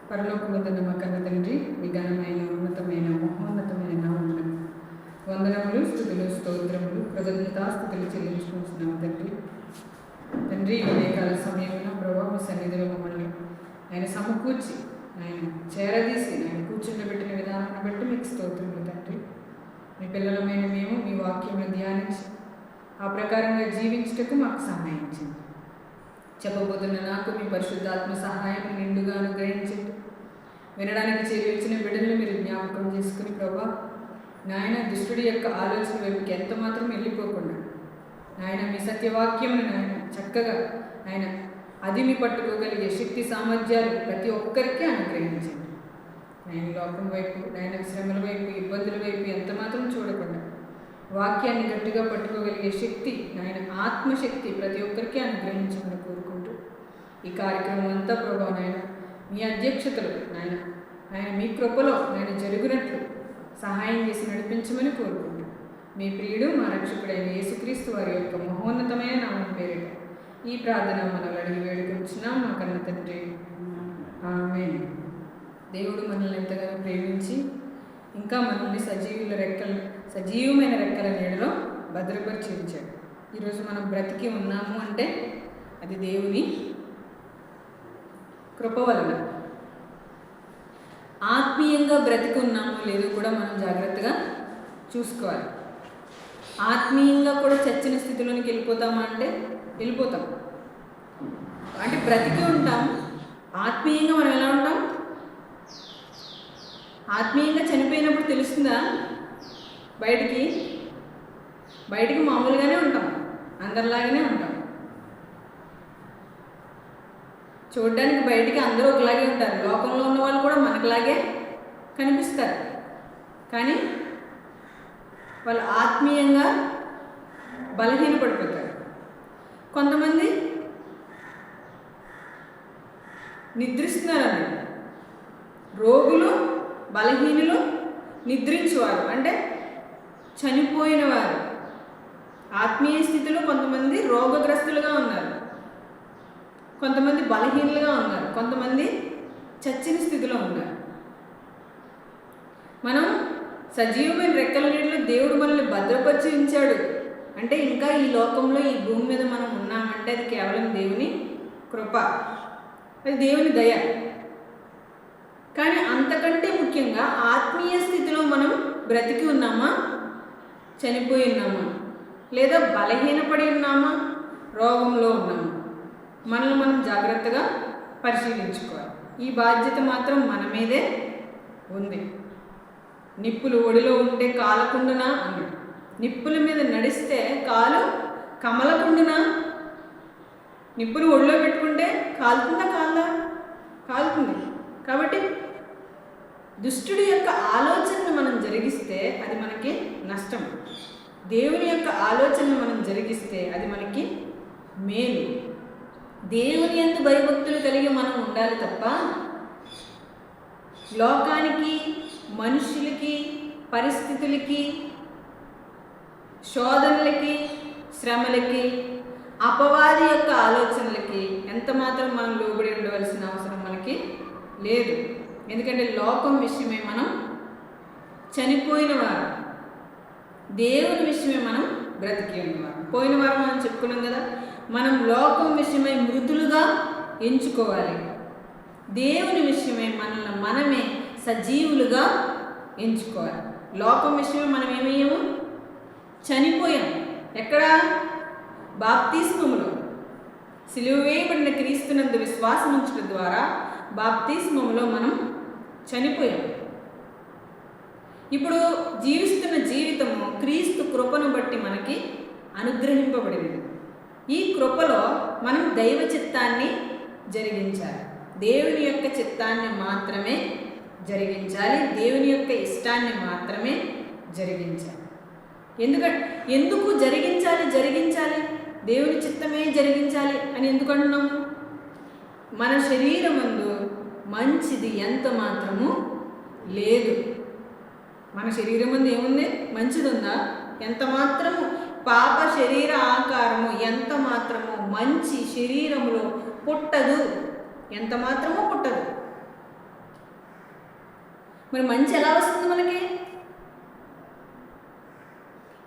పరలోకమందున్న మా కన్న తండ్రి, మీ ఘనమైన ఉన్నతమైన మహోన్నతమైన నామమునకు వందనములు, స్తుతులు, స్తోత్రములు, కృతజ్ఞతాస్తుతులు చెల్లించుకుంటున్నాము తండ్రి. తండ్రి, ఉదయకాల సమయంలో ప్రభావ మీ సన్నిధిలో మమ్మల్ని ఆయన సమకూర్చి ఆయన చేరదీసి ఆయన కూర్చుండబెట్టిన విధానాన్ని బట్టి మీకు స్తోత్రములు తండ్రి. మీ పిల్లలమైన మేము మీ వాక్యమును ధ్యానించి ఆ ప్రకారంగా జీవించుటకు మాకు సహాయించండి. చెప్పబోతున్న నాకు మీ పరిశుద్ధాత్మ సహాయం నిండుగా అనుగ్రహించండి. వినడానికి చేర్చిన బిడ్డలను మీరు జ్ఞాపకం చేసుకుని ప్రభా నాయన దుష్టుడి యొక్క ఆలోచన వైపుకి ఎంత మాత్రం వెళ్ళిపోకుండా నాయన మీ సత్యవాక్యమును నాయన చక్కగా ఆయన అది మీ పట్టుకోగలిగే శక్తి సామర్థ్యాలు ప్రతి ఒక్కరికి అనుగ్రహించండి. నాయన లోకం వైపు నాయన శ్రమల వైపు ఇబ్బందుల వైపు ఎంత మాత్రం చూడకుండా వాక్యాన్ని గట్టిగా పట్టుకోగలిగే శక్తి నాయన ఆత్మశక్తి ప్రతి ఒక్కరికి అనుగ్రహించమని కోరుకుంటూ ఈ కార్యక్రమం అంతా ప్రభావ నాయన మీ అధ్యక్షతలు నాయన ఆయన మీ కృపలో నాయన జరుగునట్లు సహాయం చేసి నడిపించమని కోరుకుంటూ మీ ప్రియుడు మా రక్షకుడైన యేసుక్రీస్తు వారి యొక్క మహోన్నతమైన నామం పేరిట ఈ ప్రార్థన మనం అడిగి వేడుకొచ్చున్నాం మా కన్న తండ్రి, ఆమేన్. దేవుడు మనల్ని ఎంతగానో ప్రేమించి ఇంకా మనల్ని సజీవమైన రెక్కల నీడలో భద్రపరిచి ఉంచాడు. ఈరోజు మనం బ్రతికి ఉన్నాము అంటే అది దేవుని కృప వలన. ఆత్మీయంగా బ్రతికి ఉన్నామో లేదో కూడా మనం జాగ్రత్తగా చూసుకోవాలి. ఆత్మీయంగా కూడా చచ్చిన స్థితిలోనికి వెళ్ళిపోతామా అంటే వెళ్ళిపోతాం. అంటే బ్రతికి ఉంటాం, ఆత్మీయంగా మనం ఎలా ఉంటాం? ఆత్మీయంగా చనిపోయినప్పుడు తెలుస్తుందా? బయటికి మామూలుగానే ఉంటాం, అందరిలాగానే ఉంటాం. చూడడానికి బయటికి అందరూ ఒకలాగే ఉంటారు, లోకంలో ఉన్న వాళ్ళు కూడా మనకులాగే కనిపిస్తారు. కానీ వాళ్ళు ఆత్మీయంగా బలహీనపడిపోతారు. కొంతమంది నిద్రిస్తున్నారని, రోగులు, బలహీనులు, నిద్రించేవారు అంటే చనిపోయిన వారు. ఆత్మీయ స్థితిలో కొంతమంది రోగగ్రస్తులుగా ఉన్నారు, కొంతమంది బలహీనులుగా ఉన్నారు, కొంతమంది చచ్చిన స్థితిలో ఉన్నారు. మనం సజీవమైన రెక్కల నీడలో దేవుడు మనల్ని భద్రపరిచి ఉంచాడు అంటే ఇంకా ఈ లోకంలో ఈ భూమి మీద మనం ఉన్నామంటే అది కేవలం దేవుని కృప, అది దేవుని దయ. కానీ అంతకంటే ముఖ్యంగా ఆత్మీయ స్థితిలో మనం బ్రతికి ఉన్నామా, చనిపోయి ఉన్నామా, లేదా బలహీనపడి ఉన్నామా, రోగంలో ఉన్నామా, మనల్ని మనం జాగ్రత్తగా పరిశీలించుకోవాలి. ఈ బాధ్యత మాత్రం మన మీదే ఉంది. నిప్పులు ఒడిలో ఉంటే కాలకుండునా అన్నాడు. నిప్పుల మీద నడిస్తే కాలు కమలకుండునా? నిప్పులు ఒడిలో పెట్టుకుంటే కాలుతుందా? కాలుతుంది. కాబట్టి దుష్టుడి యొక్క ఆలోచనను మనం జరిగిస్తే అది మనకి నష్టం. దేవుని యొక్క ఆలోచనను మనం జరిగిస్తే అది మనకి మేలు. దేవుని యందు భయభక్తులు కలిగి మనం ఉండాలి తప్ప లోకానికి, మనుషులకి, పరిస్థితులకి, శోధనలకి, శ్రమలకి, అపవాది యొక్క ఆలోచనలకి ఎంత మాత్రం మనం లోబడి ఉండవలసిన అవసరం మనకి లేదు. ఎందుకంటే లోకం విషయమే మనం చనిపోయిన వారు, దేవుని విషయమే మనం బ్రతికి ఉన్నవారు. పోయిన వారు మనం చెప్పుకున్నాం కదా, మనం లోకం విషయమై మృతులుగా ఎంచుకోవాలి, దేవుని విషయమై మనమే సజీవులుగా ఎంచుకోవాలి. లోకం విషయమే మనం ఏమయ్యాము? చనిపోయాం. ఎక్కడ? బాప్తిస్మములో. సిలువ వేయబడిన క్రీస్తునందు విశ్వాసం ఉంచడం ద్వారా బాప్తిస్మములో మనం చనిపోయాం. ఇప్పుడు జీవిస్తున్న జీవితము క్రీస్తు కృపను బట్టి మనకి అనుగ్రహింపబడినది. ఈ కృపలో మనం దైవ చిత్తాన్ని జరిగించాలి. దేవుని యొక్క చిత్తాన్ని మాత్రమే జరిగించాలి, దేవుని యొక్క ఇష్టాన్ని మాత్రమే జరిగించాలి. ఎందుకు జరిగించాలి? దేవుని చిత్తమే జరిగించాలి అని ఎందుకు అంటున్నాము? మన శరీరమందు మంచిది ఎంత మాత్రము లేదు. మన శరీరం ముందు ఏముంది? మంచిది ఉందా? ఎంత మాత్రము పాప శరీర ఆకారము ఎంత మాత్రము మంచి శరీరములో పుట్టదు, ఎంత మాత్రము పుట్టదు. మరి మంచి ఎలా వస్తుంది మనకి?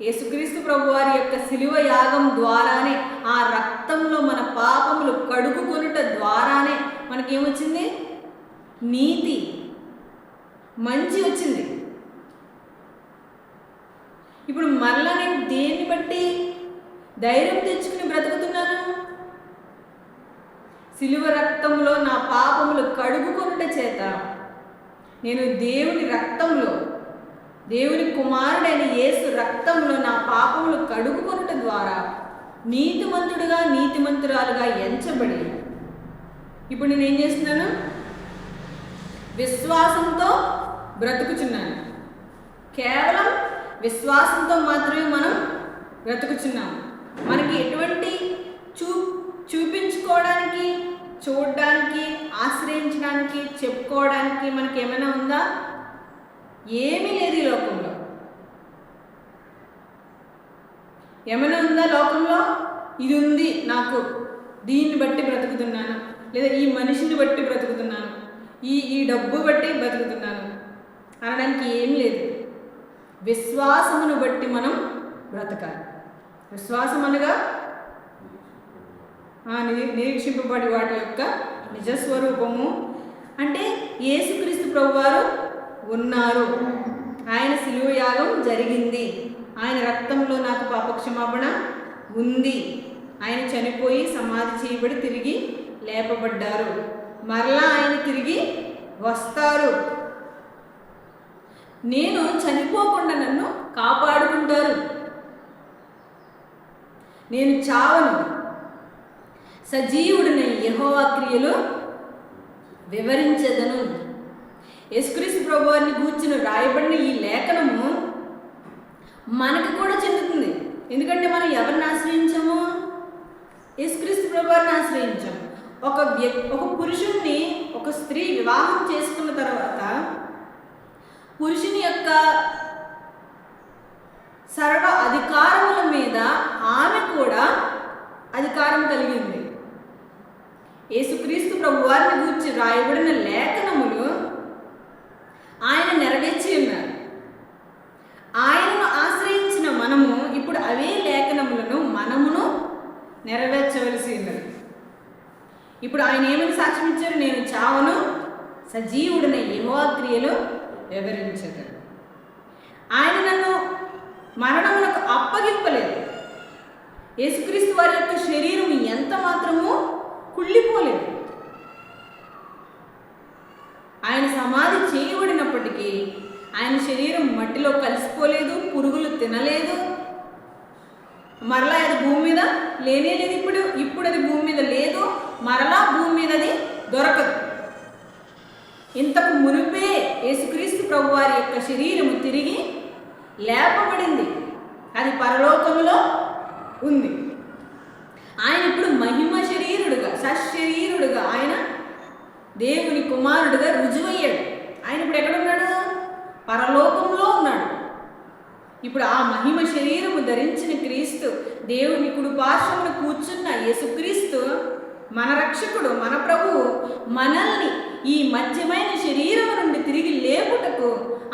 యేసుక్రీస్తు ప్రభు వారి యొక్క శిలువ యాగం ద్వారానే, ఆ రక్తంలో మన పాపములు కడుగుకొనుట ద్వారానే మనకేమొచ్చింది? నీతి, మంచి వచ్చింది. ఇప్పుడు మరలా నేను దేన్ని బట్టి ధైర్యం తెచ్చుకుని బ్రతుకుతున్నాను? శిలువ రక్తంలో నా పాపములు కడుగుకొనుట చేత నేను దేవుని రక్తంలో, దేవుని కుమారుడైన యేసు రక్తంలో నా పాపములు కడుగుకొనుట ద్వారా నీతిమంతుడుగా, నీతిమంతురాలుగా ఎంచబడి ఇప్పుడు నేనేం చేస్తున్నాను? విశ్వాసంతో బ్రతుకుచున్నాను. కేవలం విశ్వాసంతో మాత్రమే మనం బ్రతుకుచున్నాము. మనకి ఎటువంటి చూపించుకోవడానికి, చూడడానికి, ఆశ్రయించడానికి, చెప్పుకోవడానికి మనకి ఏమైనా ఉందా? ఏమీ లేదు ఈ లోకంలో. ఏమైనా ఉందా లోకంలో? ఇది ఉంది నాకు, దీన్ని బట్టి బ్రతుకుతున్నాను, లేదా ఈ మనిషిని బట్టి బ్రతుకుతున్నాను, ఈ డబ్బు బట్టి బ్రతుకుతున్నాను అనడానికి ఏం లేదు. విశ్వాసమును బట్టి మనం బ్రతకాలి. విశ్వాసం అనగా నిరీక్షింపబడి వాటి యొక్క నిజస్వరూపము. అంటే యేసుక్రీస్తు ప్రభువారు ఉన్నారు, ఆయన శిలువ యాగం జరిగింది, ఆయన రక్తంలో నాకు పాపక్షమాపణ ఉంది, ఆయన చనిపోయి సమాధి చేయబడి తిరిగి లేపబడ్డారు, మరలా ఆయన తిరిగి వస్తారు, నేను చనిపోకుండా నన్ను కాపాడుకుంటారు, నేను చావను, సజీవుడిని, యెహోవా క్రియలు వివరించెదను. యేసుక్రీస్తు ప్రభువారిని గూర్చిన రాయబడిన ఈ లేఖనము మనకు కూడా చెందుతుంది. ఎందుకంటే మనం ఎవరిని ఆశ్రయించాము? యేసుక్రీస్తు ప్రభువారిని ఆశ్రయించాము. ఒక పురుషుణ్ణి ఒక స్త్రీ వివాహం చేసుకున్న తర్వాత పురుషుని యొక్క సర్వ అధికారముల మీద ఆమె కూడా అధికారం కలిగి ఉంది. యేసుక్రీస్తు ప్రభువారిని గూర్చి రాయబడిన లేఖనములు ఆయన నెరవేర్చి ఉన్నారు. ఆయనను ఆశ్రయించిన మనము ఇప్పుడు అవే లేఖనములను మనమును నెరవేర్చవలసి ఉన్నది. ఇప్పుడు ఆయన ఏమని సాక్ష్యం ఇచ్చారు? నేను చావను, సజీవుడిన యెహోవా క్రియలు వివరించదు. ఆయన నన్ను మరణములకు అప్పగింపలేదు. యేసుక్రీస్తు వారి యొక్క శరీరం ఎంత మాత్రము కుళ్ళిపోలేదు. ఆయన సమాధి చేయబడినప్పటికీ ఆయన శరీరం మట్టిలో కలిసిపోలేదు, పురుగులు తినలేదు, మరలా అది భూమి మీద లేనేలేదు. ఇప్పుడు అది భూమి మీద లేదు, మరలా భూమి మీద అది దొరకదు. ఇంతకు మునుపే యేసుక్రీస్తు ప్రభువారి యొక్క శరీరము తిరిగి లేపబడింది, అది పరలోకములో ఉంది. ఆయన ఇప్పుడు మహిమ శరీరుడుగా, సశరీరుడుగా, ఆయన దేవుని కుమారుడుగా రుజువయ్యాడు. ఆయన ఇప్పుడు ఎక్కడున్నాడు? పరలోకంలో ఉన్నాడు. ఇప్పుడు ఆ మహిమ శరీరము ధరించిన క్రీస్తు, దేవుని కుడి పార్శ్వమున కూర్చున్న యేసుక్రీస్తు మన రక్షకుడు, మన ప్రభువు, మనల్ని ఈ మధ్యమైన శరీరము నుండి తిరిగి లేపుటకు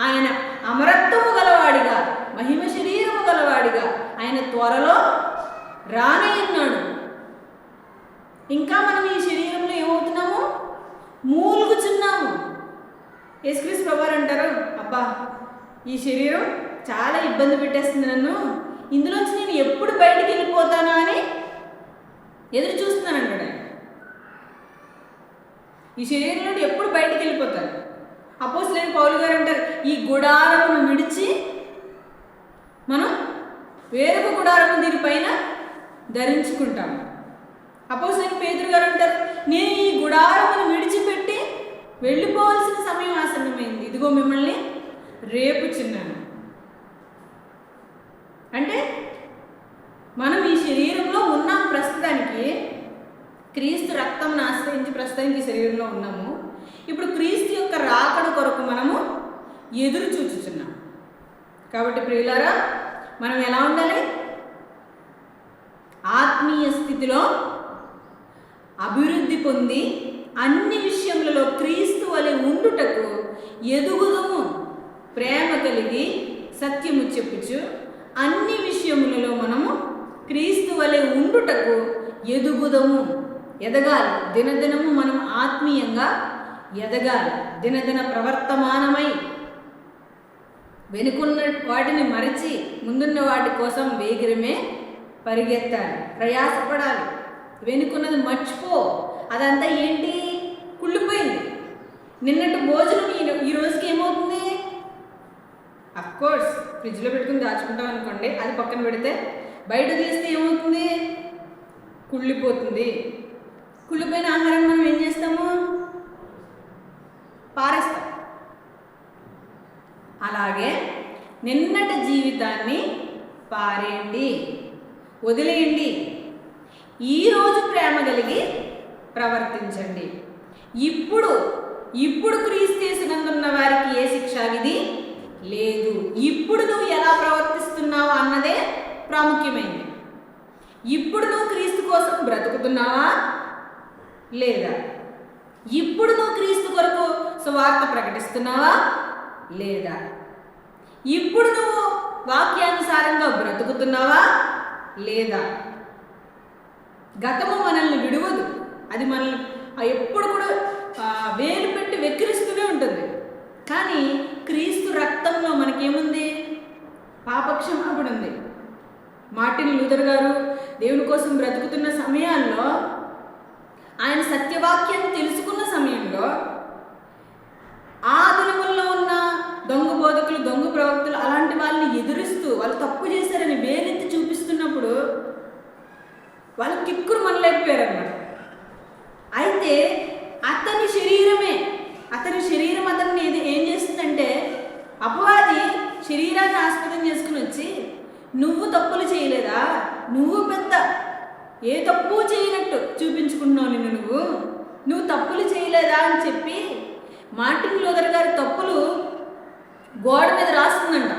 ఆయన అమరత్వము గలవాడిగా, మహిమ శరీరము గలవాడిగా ఆయన త్వరలో రానయ్యున్నాడు. ఇంకా మనం ఈ శరీరంలో ఏమవుతున్నాము? మూలుగుచున్నాము. యేసుక్రీస్తు ప్రభువారు అంటారు, అబ్బా ఈ శరీరం చాలా ఇబ్బంది పెట్టేస్తుంది నన్ను, ఇందులోంచి నేను ఎప్పుడు బయటికి వెళ్ళిపోతానా అని ఎదురు చూస్తున్నానంటాడు. ఈ శరీరం నుండి ఎప్పుడు బయటికి వెళ్ళిపోతారు? అపోస్తలుడైన పౌలు గారు అంటారు, ఈ గుడారమును విడిచి మనం వేరొక గుడారము దీనిపైన ధరించుకుంటాము. అపోస్తలుడైన పేతురు గారు అంటారు, నేను ఈ గుడారమును విడిచిపెట్టి వెళ్ళిపోవాల్సిన సమయం ఆసన్నమైంది, ఇదిగో మిమ్మల్ని రేపుచున్నాను. అంటే మనం ఈ శరీరంలో ఉన్నాం, ప్రస్తుతానికి క్రీస్తు రక్తంను ఆశ్రయించి ప్రస్తుతానికి ఈ శరీరంలో ఉన్నాము. ఇప్పుడు క్రీస్తు యొక్క రాకడ కొరకు మనము ఎదురు చూచుచున్నాం. కాబట్టి ప్రియులారా, మనం ఎలా ఉండాలి? ఆత్మీయ స్థితిలో అభివృద్ధి పొంది అన్ని విషయములలో క్రీస్తు వలె ఉండుటకు ఎదుగుదము. కలిగి సత్యము చెప్పుచు అన్ని విషయములలో మనము క్రీస్తు వలె ఉండుటకు ఎదగాలి. దినదినము మనం ఆత్మీయంగా ఎదగాలి. దినదిన ప్రవర్తమానమై వెనుకున్న వాటిని మరచి ముందున్న వాటి కోసం వేగిరమే పరిగెత్తాలి, ప్రయాసపడాలి. వెనుకున్నది మర్చిపో. అదంతా ఏంటి? కుళ్ళిపోయింది. నిన్నటి భోజనం ఈ రోజుకి ఏమవుతుంది? అఫ్కోర్స్ ఫ్రిడ్జ్లో పెట్టుకుని దాచుకుంటాం అనుకోండి, అది పక్కన పెడితే బయట తీస్తే ఏమవుతుంది? కుళ్ళిపోతుంది. కుళ్ళిపోయిన ఆహారం మనం ఏం చేస్తాము? పారేస్తాం. అలాగే నిన్నటి జీవితాన్ని పారేయండి, వదిలేయండి. ఈరోజు ప్రేమ కలిగి ప్రవర్తించండి. ఇప్పుడు క్రీస్తు యేసునందున్న వారికి ఏ శిక్షా విధి లేదు. ఇప్పుడు నువ్వు ఎలా ప్రవర్తిస్తున్నావు అన్నదే ప్రాముఖ్యమైనది. ఇప్పుడు నువ్వు క్రీస్తు కోసం బ్రతుకుతున్నావా లేదా? ఇప్పుడు నువ్వు క్రీస్తు కొరకు సువార్త ప్రకటిస్తున్నావా లేదా? ఇప్పుడు నువ్వు వాక్యానుసారంగా బ్రతుకుతున్నావా లేదా? గతము మనల్ని విడువదు. అది మనల్ని ఎప్పుడు కూడా వేలు పెట్టి వెక్కిరిస్తూనే ఉంటుంది. కానీ క్రీస్తు రక్తంలో మనకేముంది? పాపక్షమాపణ ఉంది. మార్టిన్ లూథర్ గారు దేవుని కోసం బ్రతుకుతున్న సమయాల్లో, ఆయన సత్యవాక్యాన్ని తెలుసుకున్న సమయంలో, ఆ దినముల్లో ఉన్న దొంగ బోధకులు, దొంగ ప్రవక్తలు అలాంటి వాళ్ళని ఎదురిస్తూ వాళ్ళు తప్పు చేశారని వేలెత్తి చూపిస్తున్నప్పుడు వాళ్ళు కిక్కురు మనలేకపోయారు అన్నమాట. అయితే అతని శరీరం అతన్ని ఏం చేస్తుందంటే, అపవాది శరీరాన్ని ఆస్పదం చేసుకుని వచ్చి, నువ్వు తప్పులు చేయలేదా, నువ్వు పెద్ద ఏ తప్పు చేయనట్టు చూపించుకుంటున్నావు నిన్ను, నువ్వు తప్పులు చేయలేదా అని చెప్పి మార్టిన్ లూథర్ గారి తప్పులు గోడ మీద రాస్తుందంట.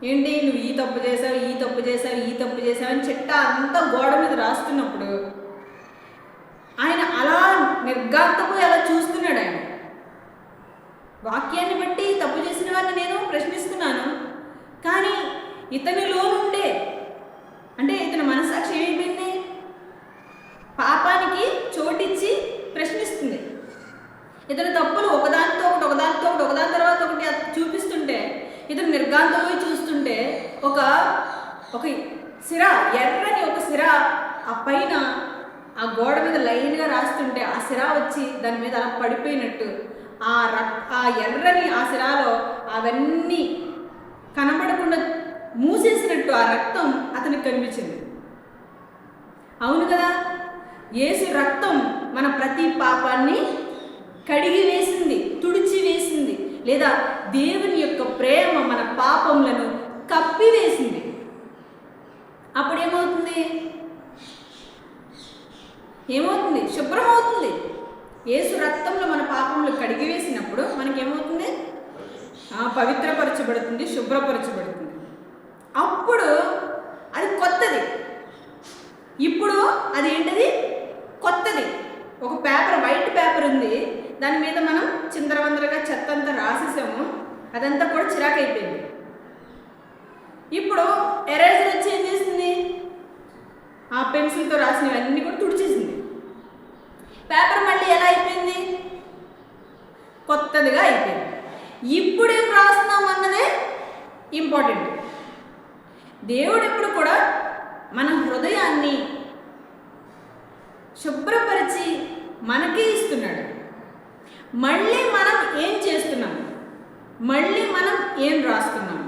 ఏంటి? నువ్వు ఈ తప్పు చేసావు, ఈ తప్పు చేసావు, ఈ తప్పు చేసావు అని చిట్టా అంతా గోడ మీద రాస్తున్నప్పుడు ఆయన అలా నిర్గాంతపోయి అలా చూస్తున్నాడు. ఆయన వాక్యాన్ని బట్టి తప్పు చేసిన వారిని నేను ప్రశ్నిస్తున్నాను, కానీ ఇతనిలో నుండే, అంటే ఇతని మనసాక్షి ఏమైపోయింది? పాపానికి చోటిచ్చి ప్రశ్నిస్తుంది. ఇతని తప్పులు ఒకదానితో ఒకదాని తర్వాత ఒకటి చూపిస్తుంటే, ఇతను నిర్గాంతపోయి చూస్తుంటే ఒక సిర, ఎర్రని ఒక సిర ఆ పైన ఆ గోడ మీద లైన్గా రాస్తుంటే ఆ సిర వచ్చి దాని మీద అలా పడిపోయినట్టు, ఆ ఎర్రని ఆ సిరాలో అవన్నీ కనబడకుండా మూసేసినట్టు ఆ రక్తం అతనికి కనిపించింది. అవును కదా? యేసు రక్తం మన ప్రతి పాపాన్ని కడిగి వేసింది, తుడిచి వేసింది. లేదా దేవుని యొక్క ప్రేమ మన పాపములను కప్పివేసింది. అప్పుడేమవుతుంది? శుభ్రమవుతుంది. యేసు రక్తంలో మన పాపములు కడిగి వేసినప్పుడు మనకేమవుతుంది? పవిత్రపరచబడుతుంది, శుభ్రపరచబడుతుంది. అప్పుడు అది కొత్తది. ఇప్పుడు అది ఏంటది? కొత్తది. ఒక పేపర్, వైట్ పేపర్ ఉంది, దాని మీద మనం చిందరవందరగా చెత్త అంతా రాసేసాము, అదంతా కూడా చిరాకైపోయింది. ఇప్పుడు ఎరేజర్ వచ్చి ఏం చేసింది? ఆ పెన్సిల్తో రాసినవన్నీ కూడా తుడిచేసింది. పేపర్ మళ్ళీ ఎలా అయిపోయింది? కొత్తదిగా అయిపోయింది. ఇప్పుడు ఏం రాస్తున్నాం అన్నదే ఇంపార్టెంట్. దేవుడు ఎప్పుడు కూడా మన హృదయాన్ని శుభ్రపరిచి మనకే ఇస్తున్నాడు. మళ్ళీ మనం ఏం చేస్తున్నాం? మళ్ళీ మనం ఏం రాస్తున్నాం?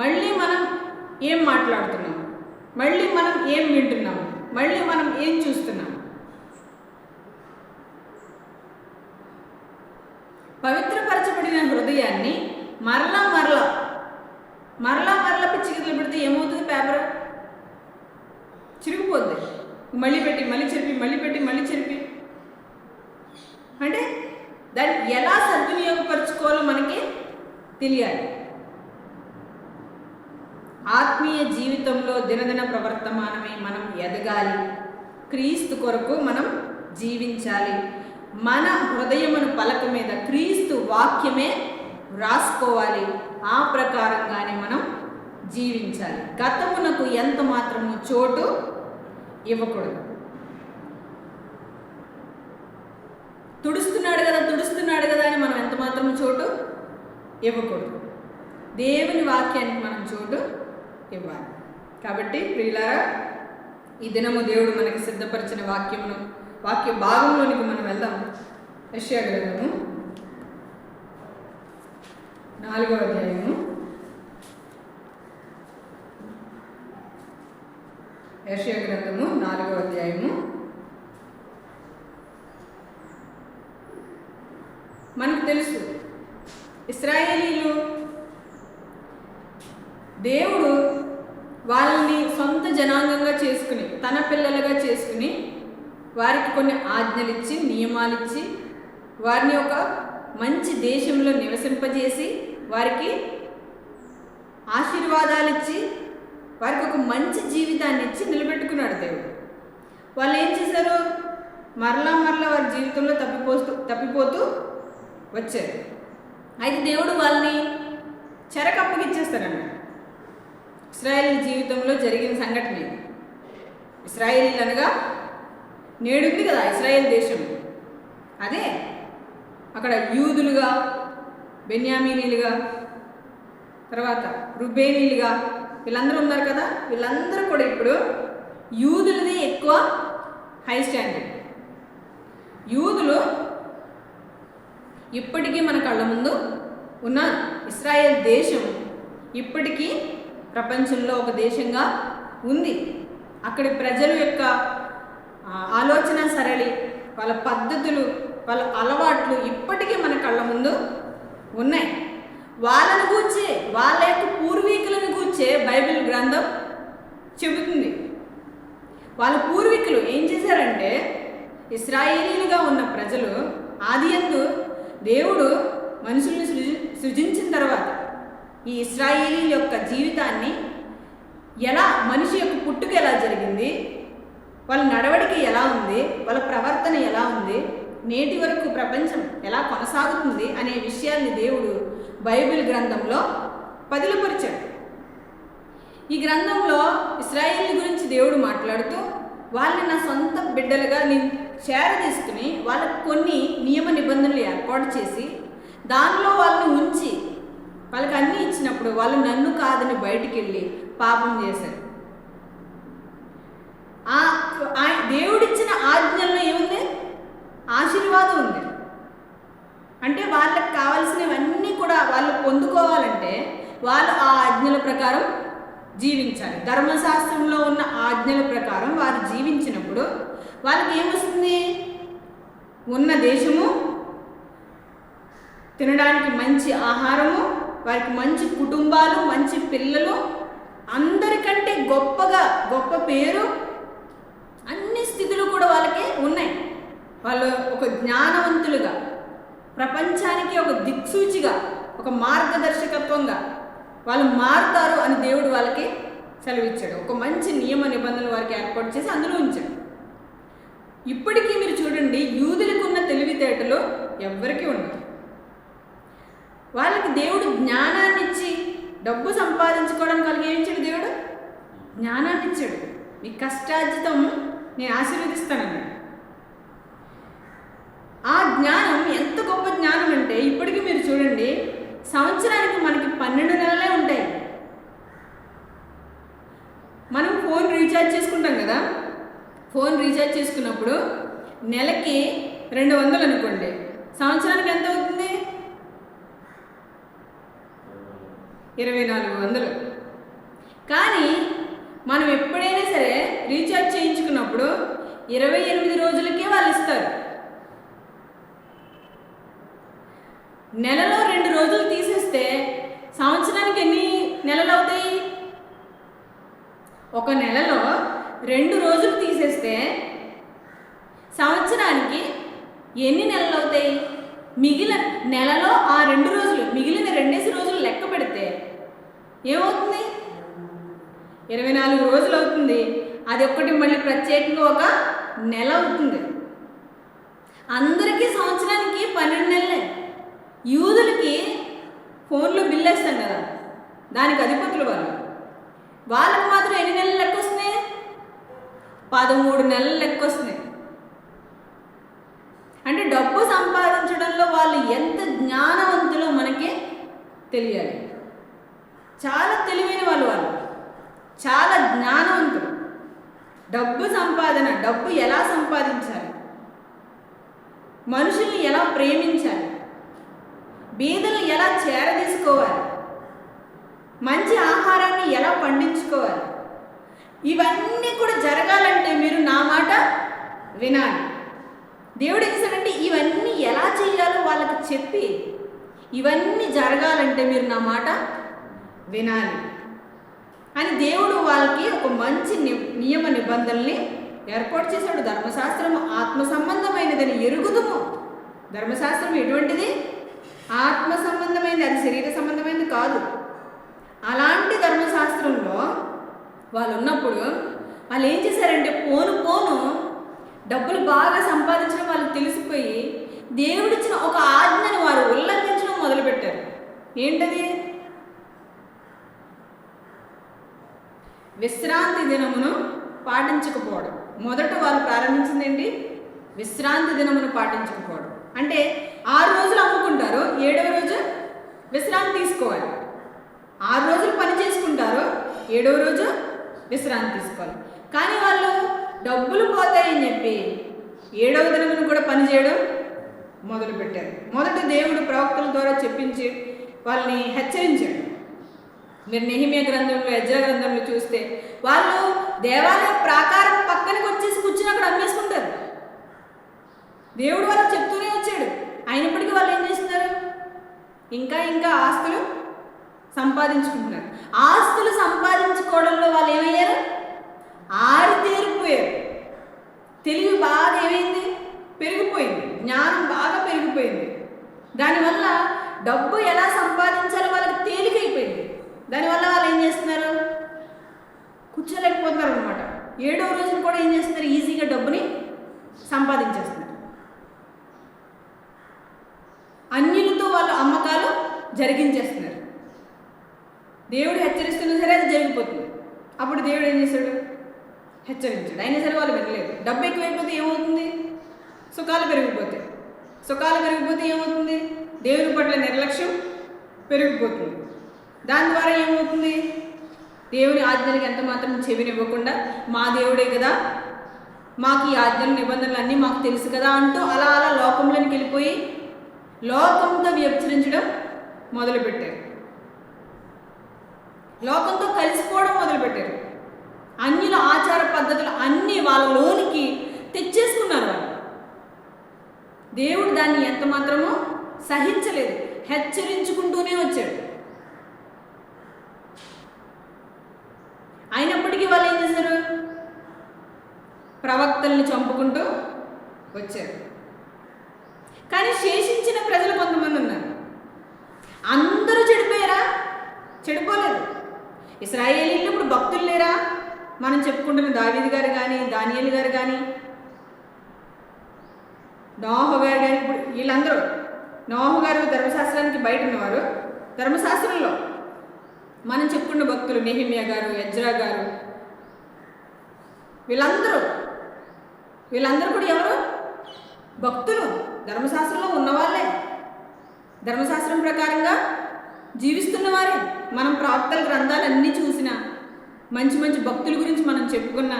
మళ్ళీ మనం ఏం మాట్లాడుతున్నాం? మళ్ళీ మనం ఏం వింటున్నాం? మళ్ళీ మనం ఏం చూస్తున్నాం? పవిత్రపరచబడిన హృదయాన్ని మరలా పిచ్చిగిర్లు పెడితే ఏమవుతుంది? పేపర్ చిరిగిపోద్ది. మళ్ళీ పెట్టి మళ్ళీ చెరిపి, మళ్ళీ పెట్టి మళ్ళీ చెరిపి, అంటే దాన్ని ఎలా సద్వినియోగపరచుకోవాలో మనకి తెలియాలి. ఆత్మీయ జీవితంలో దినదిన ప్రవర్తమానమై మనం ఎదగాలి. క్రీస్తు కొరకు మనం జీవించాలి. మన హృదయమును పలక మీద క్రీస్తు వాక్యమే వ్రాసుకోవాలి. ఆ ప్రకారంగానే మనం జీవించాలి. గతమునకు ఎంత మాత్రము చోటు ఇవ్వకూడదు. తుడుస్తున్నాడు కదా అని మనం ఎంత మాత్రము చోటు ఇవ్వకూడదు. దేవుని వాక్యానికి మనం చోటు ఇవ్వాలి. కాబట్టి ప్రియులారా, ఈ దినము దేవుడు మనకి సిద్ధపరిచిన వాక్య భాగంలోనికి మనం వెళ్దాం. యెషయా గ్రంథము 4వ అధ్యాయము. యెషయా గ్రంథము 4వ అధ్యాయము. మనకు తెలుసు, ఇశ్రాయేలీలు దేవుడు వాళ్ళని సొంత జనాంగంగా చేసుకుని, తన పిల్లలుగా చేసుకుని, వారికి కొన్ని ఆజ్ఞలు ఇచ్చి, నియమాలు ఇచ్చి, వారిని ఒక మంచి దేశంలో నివసింపజేసి, వారికి ఆశీర్వాదాలు ఇచ్చి, వారికి ఒక మంచి జీవితాన్ని ఇచ్చి నిలబెట్టుకున్నాడు దేవుడు. వాళ్ళు ఏం చేశారు? మరలా వారి జీవితంలో తప్పిపోతూ వచ్చారు. అయితే దేవుడు వాళ్ళని చెరకప్పగిచ్చేస్తారన్నాడు. ఇశ్రాయేల్ జీవితంలో జరిగిన సంఘటన ఇది. ఇశ్రాయేలీలు అనగా నేడుంది కదా ఇశ్రాయేల్ దేశం. అదే అక్కడ యూదులుగా, బెన్యామీనీలుగా, తర్వాత రుబేనీలుగా వీళ్ళందరూ ఉన్నారు కదా. వీళ్ళందరూ కూడా ఇప్పుడు యూదులది ఎక్కువ హై స్టాండర్డ్. యూదులు ఇప్పటికీ మన కళ్ళ ముందు ఉన్న ఇశ్రాయేల్ దేశం ఇప్పటికీ ప్రపంచంలో ఒక దేశంగా ఉంది. అక్కడి ప్రజల యొక్క ఆలోచన సరళి, వాళ్ళ పద్ధతులు, వాళ్ళ అలవాట్లు ఇప్పటికీ మన కళ్ళ ముందు ఉన్నాయి. వాళ్ళను గూర్చే, వాళ్ళ యొక్క పూర్వీకులను గూర్చే బైబిల్ గ్రంథం చెబుతుంది. వాళ్ళ పూర్వీకులు ఏం చేశారంటే, ఇశ్రాయేలీలుగా ఉన్న ప్రజలు ఆదియందు దేవుడు మనుషుల్ని సృజించిన తర్వాత ఈ ఇశ్రాయేలీల యొక్క జీవితాన్ని ఎలా, మనిషి యొక్క పుట్టుక ఎలా జరిగింది, వాళ్ళ నడవడిక ఎలా ఉంది, వాళ్ళ ప్రవర్తన ఎలా ఉంది, నేటి వరకు ప్రపంచం ఎలా కొనసాగుతుంది అనే విషయాల్ని దేవుడు బైబిల్ గ్రంథంలో పదిలపరిచాడు. ఈ గ్రంథంలో ఇశ్రాయేలు గురించి దేవుడు మాట్లాడుతూ, వాళ్ళని నా సొంత బిడ్డలుగా నేను చేరదీసుకుని వాళ్ళకు కొన్ని నియమ నిబంధనలు ఏర్పాటు చేసి దానిలో వాళ్ళని ఉంచి వాళ్ళకి అన్నీ ఇచ్చినప్పుడు వాళ్ళు నన్ను కాదని బయటికి వెళ్ళి పాపం చేశారు. దేవుడిచ్చిన ఆజ్ఞల్లో ఏముంది? ఆశీర్వాదం ఉంది. అంటే వాళ్ళకి కావాల్సినవన్నీ కూడా వాళ్ళు పొందుకోవాలంటే వాళ్ళు ఆ ఆజ్ఞల ప్రకారం జీవించాలి. ధర్మశాస్త్రంలో ఉన్న ఆజ్ఞల ప్రకారం వారు జీవించినప్పుడు వాళ్ళకి ఏమొస్తుంది? ఉన్న దేశము, తినడానికి మంచి ఆహారము, వారికి మంచి కుటుంబాలు, మంచి పిల్లలు, అందరికంటే గొప్ప పేరు, అన్ని స్థితులు కూడా వాళ్ళకి ఉన్నాయి. వాళ్ళు ఒక జ్ఞానవంతులుగా, ప్రపంచానికి ఒక దిక్సూచిగా, ఒక మార్గదర్శకత్వంగా వాళ్ళు మారుతారు అని దేవుడు వాళ్ళకి సెలవిచ్చాడు. ఒక మంచి నియమ నిబంధనలు వారికి ఏర్పాటు చేసి అందులో ఉంచాడు. ఇప్పటికీ మీరు చూడండి, యూదులకు ఉన్న తెలివితేటలు ఎవ్వరికీ ఉండదు. వాళ్ళకి దేవుడు జ్ఞానాన్ని ఇచ్చి డబ్బు సంపాదించుకోవడానికి వాళ్ళకి ఏమి ఇచ్చాడు? దేవుడు జ్ఞానాన్ని ఇచ్చాడు. మీ కష్టార్జితం నేను ఆశీర్వదిస్తానన్నాడు. ఆ జ్ఞానం ఎంత గొప్ప జ్ఞానం అంటే, ఇప్పటికీ మీరు చూడండి, సంవత్సరానికి మనకి 12 నెలలే ఉంటాయి. మనం ఫోన్ రీఛార్జ్ చేసుకుంటాం కదా. ఫోన్ రీఛార్జ్ చేసుకున్నప్పుడు నెలకి 200 అనుకోండి, సంవత్సరానికి ఎంత అవుతుంది? 2400. కానీ మనం ఎప్పుడైనా సరే రీఛార్జ్ చేయించుకున్నప్పుడు 28 రోజులకే వాళ్ళు ఇస్తారు. నెలలో 2 రోజులు తీసేస్తే సంవత్సరానికి ఎన్ని నెలలు అవుతాయి? ఒక నెలలో 2 రోజులు తీసేస్తే సంవత్సరానికి ఎన్ని నెలలు అవుతాయి? మిగిలిన నెలలో ఆ 2 రోజులు, మిగిలిన 2 రోజులు లెక్క పెడితే ఏమవుతుంది? 24 రోజులు అవుతుంది. అది ఒక్కటి మళ్ళీ ప్రత్యేకంగా ఒక నెల అవుతుంది. అందరికీ సంవత్సరానికి 12 నెలలే. యూదులకి దానికి అధిపతులు వాళ్ళకి మాత్రం ఎన్ని నెలలు లెక్క వస్తున్నాయి? 13 నెలలు లెక్క వస్తున్నాయి. అంటే డబ్బు సంపాదించడంలో వాళ్ళు ఎంత జ్ఞానవంతులో మనకే తెలియాలి. చాలా తెలివైన వాళ్ళు, చాలా జ్ఞానవంతులు. డబ్బు సంపాదన, డబ్బు ఎలా సంపాదించాలి, మనుషుల్ని ఎలా ప్రేమించాలి, బీదల్ని ఎలా చేరదీసుకోవాలి, మంచి ఆహారాన్ని ఎలా పండించుకోవాలి, ఇవన్నీ కూడా జరగాలంటే మీరు నా మాట వినాలి. దేవుడు ఏం చేశాడంటే ఇవన్నీ ఎలా చేయాలో వాళ్ళకి చెప్పి, ఇవన్నీ జరగాలంటే మీరు నా మాట వినాలి అని దేవుడు వాళ్ళకి ఒక మంచి నియమ నిబంధనల్ని ఏర్పాటు చేశాడు. ధర్మశాస్త్రం ఆత్మ సంబంధమైనదని ఎరుగుదుము. ధర్మశాస్త్రం ఎటువంటిది? ఆత్మ సంబంధమైనది, అది శరీర సంబంధమైనది కాదు. అలాంటి ధర్మశాస్త్రంలో వాళ్ళు ఉన్నప్పుడు వాళ్ళు ఏం చేశారంటే పోను డబ్బులు బాగా సంపాదించడం వాళ్ళకి తెలిసిపోయి దేవుడిచ్చిన ఒక ఆజ్ఞను వారు ఉల్లంఘించడం మొదలుపెట్టారు. ఏంటది? విశ్రాంతి దినమును పాటించకపోవడం. మొదట వాళ్ళు ప్రారంభించింది ఏంటి? విశ్రాంతి దినమును పాటించకపోవడం. అంటే 6 రోజులు అమ్ముకుంటారు, 7వ రోజు విశ్రాంతి తీసుకోవాలి. 6 రోజులు పని చేసుకుంటారు, 7వ రోజు విశ్రాంతి తీసుకోవాలి. కానీ వాళ్ళు డబ్బులు పోతాయని చెప్పి 7వ దినమును కూడా పని చేయడం మొదలుపెట్టారు. మొదట దేవుడు ప్రవక్తల ద్వారా చెప్పించి వాళ్ళని హెచ్చరించాడు. మీరు నెహెమ్యా గ్రంథంలో, ఎజ్రా గ్రంథంలో చూస్తే వాళ్ళు దేవాలయం ప్రాకారం పక్కనకి వచ్చేసి కూర్చుని అక్కడ అమ్మేసుకుంటారు. దేవుడు వాళ్ళకి చెప్తూనే వచ్చాడు. అయినప్పటికీ వాళ్ళు ఏం చేస్తున్నారు? ఇంకా ఆస్తులు సంపాదించుకుంటున్నారు. ఆస్తులు సంపాదించుకోవడంలో వాళ్ళు ఏమయ్యారు? ఆరితేరిపోయారు. తెలివి బాగా ఏమైంది? పెరిగిపోయింది. జ్ఞానం బాగా పెరిగిపోయింది. దానివల్ల డబ్బు ఎలా సంపాదించాలో వాళ్ళకి తేలికైపోయింది. దానివల్ల వాళ్ళు ఏం చేస్తున్నారు? కూర్చోలేకపోతున్నారు అనమాట. 7వ రోజున కూడా ఏం చేస్తున్నారు? ఈజీగా డబ్బుని సంపాదించేస్తున్నారు. అన్యులతో వాళ్ళు అమ్మకాలు జరిగించేస్తున్నారు. దేవుడు హెచ్చరిస్తున్నా సరే అది జరిగిపోతుంది. అప్పుడు దేవుడు ఏం చేశాడు? హెచ్చరించాడు. అయినా సరే వాళ్ళు వినలేదు. డబ్బు ఎక్కువైపోతే ఏమవుతుంది? సుఖాలు పెరిగిపోతాయి. సుఖాలు పెరిగిపోతే ఏమవుతుంది? దేవుని పట్ల నిర్లక్ష్యం పెరిగిపోతుంది. దాని ద్వారా ఏమవుతుంది? దేవుని ఆజ్ఞలకు ఎంత మాత్రం చెవినివ్వకుండా మా దేవుడే కదా, మాకు ఈ ఆజ్ఞలు నిబంధనలు అన్నీ మాకు తెలుసు కదా అంటూ అలా లోకంలోకి వెళ్ళిపోయి లోకంతో వ్యభిచరించడం మొదలుపెట్టారు. లోకంతో కలిసిపోవడం మొదలుపెట్టారు. అన్యుల ఆచార పద్ధతులు అన్నీ వాళ్ళలోనికి తెచ్చేసుకున్నారు వాళ్ళు. దేవుడు దాన్ని ఎంత మాత్రమో సహించలేదు, హెచ్చరించుకుంటూనే వచ్చాడు. అయినప్పటికీ వాళ్ళు ఏం చేశారు? ప్రవక్తల్ని చంపుకుంటూ వచ్చారు. కానీ శేషించిన ప్రజలు కొంతమంది ఉన్నారు. అందరూ చెడిపోయారా? చెడిపోలేదు. ఇశ్రాయేలీలు ఇప్పుడు భక్తులు లేరా? మనం చెప్పుకుంటున్న దావీదు గారు కానీ, దానియేలు గారు కానీ, నోహు గారు కానీ, ఇప్పుడు వీళ్ళందరూ, నోహు గారు ధర్మశాస్త్రానికి బయట ఉన్నవారు, ధర్మశాస్త్రంలో మనం చెప్పుకున్న భక్తులు నెహెమ్యా గారు, ఎజ్రా గారు, వీళ్ళందరూ కూడా ఎవరు? భక్తులు, ధర్మశాస్త్రంలో ఉన్నవాళ్ళే, ధర్మశాస్త్రం ప్రకారంగా జీవిస్తున్నవారే. మనం ప్రవక్తల గ్రంథాలన్నీ చూసిన మంచి మంచి భక్తుల గురించి మనం చెప్పుకున్న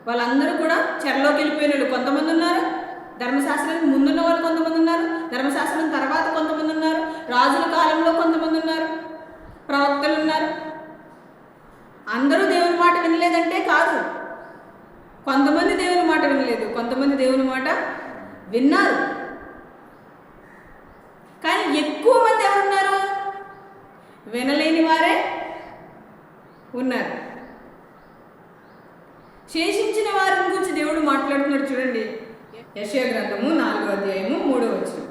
వాళ్ళందరూ కూడా చెరలోకి వెళ్ళిపోయిన వాళ్ళు కొంతమంది ఉన్నారు. ధర్మశాస్త్రానికి ముందున్న వాళ్ళు కొంతమంది ఉన్నారు. ధర్మశాస్త్రం తర్వాత కొంతమంది ఉన్నారు. రాజుల కాలంలో కొంతమంది ఉన్నారు. ప్రవక్తలు ఉన్నారు. అందరూ దేవుని మాట వినలేదంటే కాదు. కొంతమంది దేవుని మాట వినలేదు, కొంతమంది దేవుని మాట విన్నారు. కానీ ఎక్కువ మంది ఎవరున్నారు? వినలేని వారే ఉన్నారు. శేషించిన వారిని గురించి దేవుడు మాట్లాడుతున్నాడు. చూడండి, యెషయా గ్రంథము 4వ అధ్యాయము 3వ వచనం.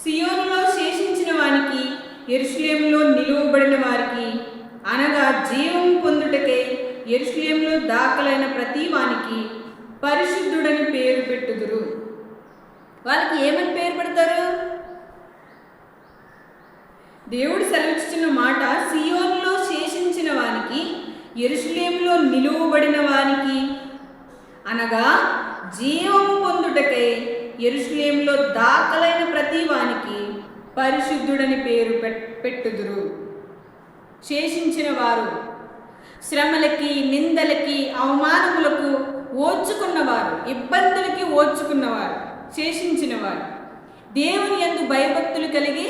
సియోనులో శేషించిన వారికి, యెరూషలేములో నిలువబడిన వారికి, అనగా జీవం పొందుటకే యెరూషలేములో దాఖలైన ప్రతి వానికి పరిశుద్ధుడని పేరు పెట్టుదురు. వాళ్ళకి ఏమని పేరు పెడతారు? దేవుడు సెలవిచ్చిన మాట, సియోనులో శేషించిన వానికి, యెరూషలేములో నిలువబడిన వానికి, అనగా జీవము పొందుటకై యెరూషలేములో దాఖలైన ప్రతి వానికి పరిశుద్ధుడని పేరు పెట్టుదురు. శేషించిన వారు, శ్రమలకి, నిందలకి, అవమానములకు ఓర్చుకున్నవారు, ఇబ్బందులకి ఓర్చుకున్నవారు, శేషించిన వారు, దేవుని యందు భయభక్తులు కలిగి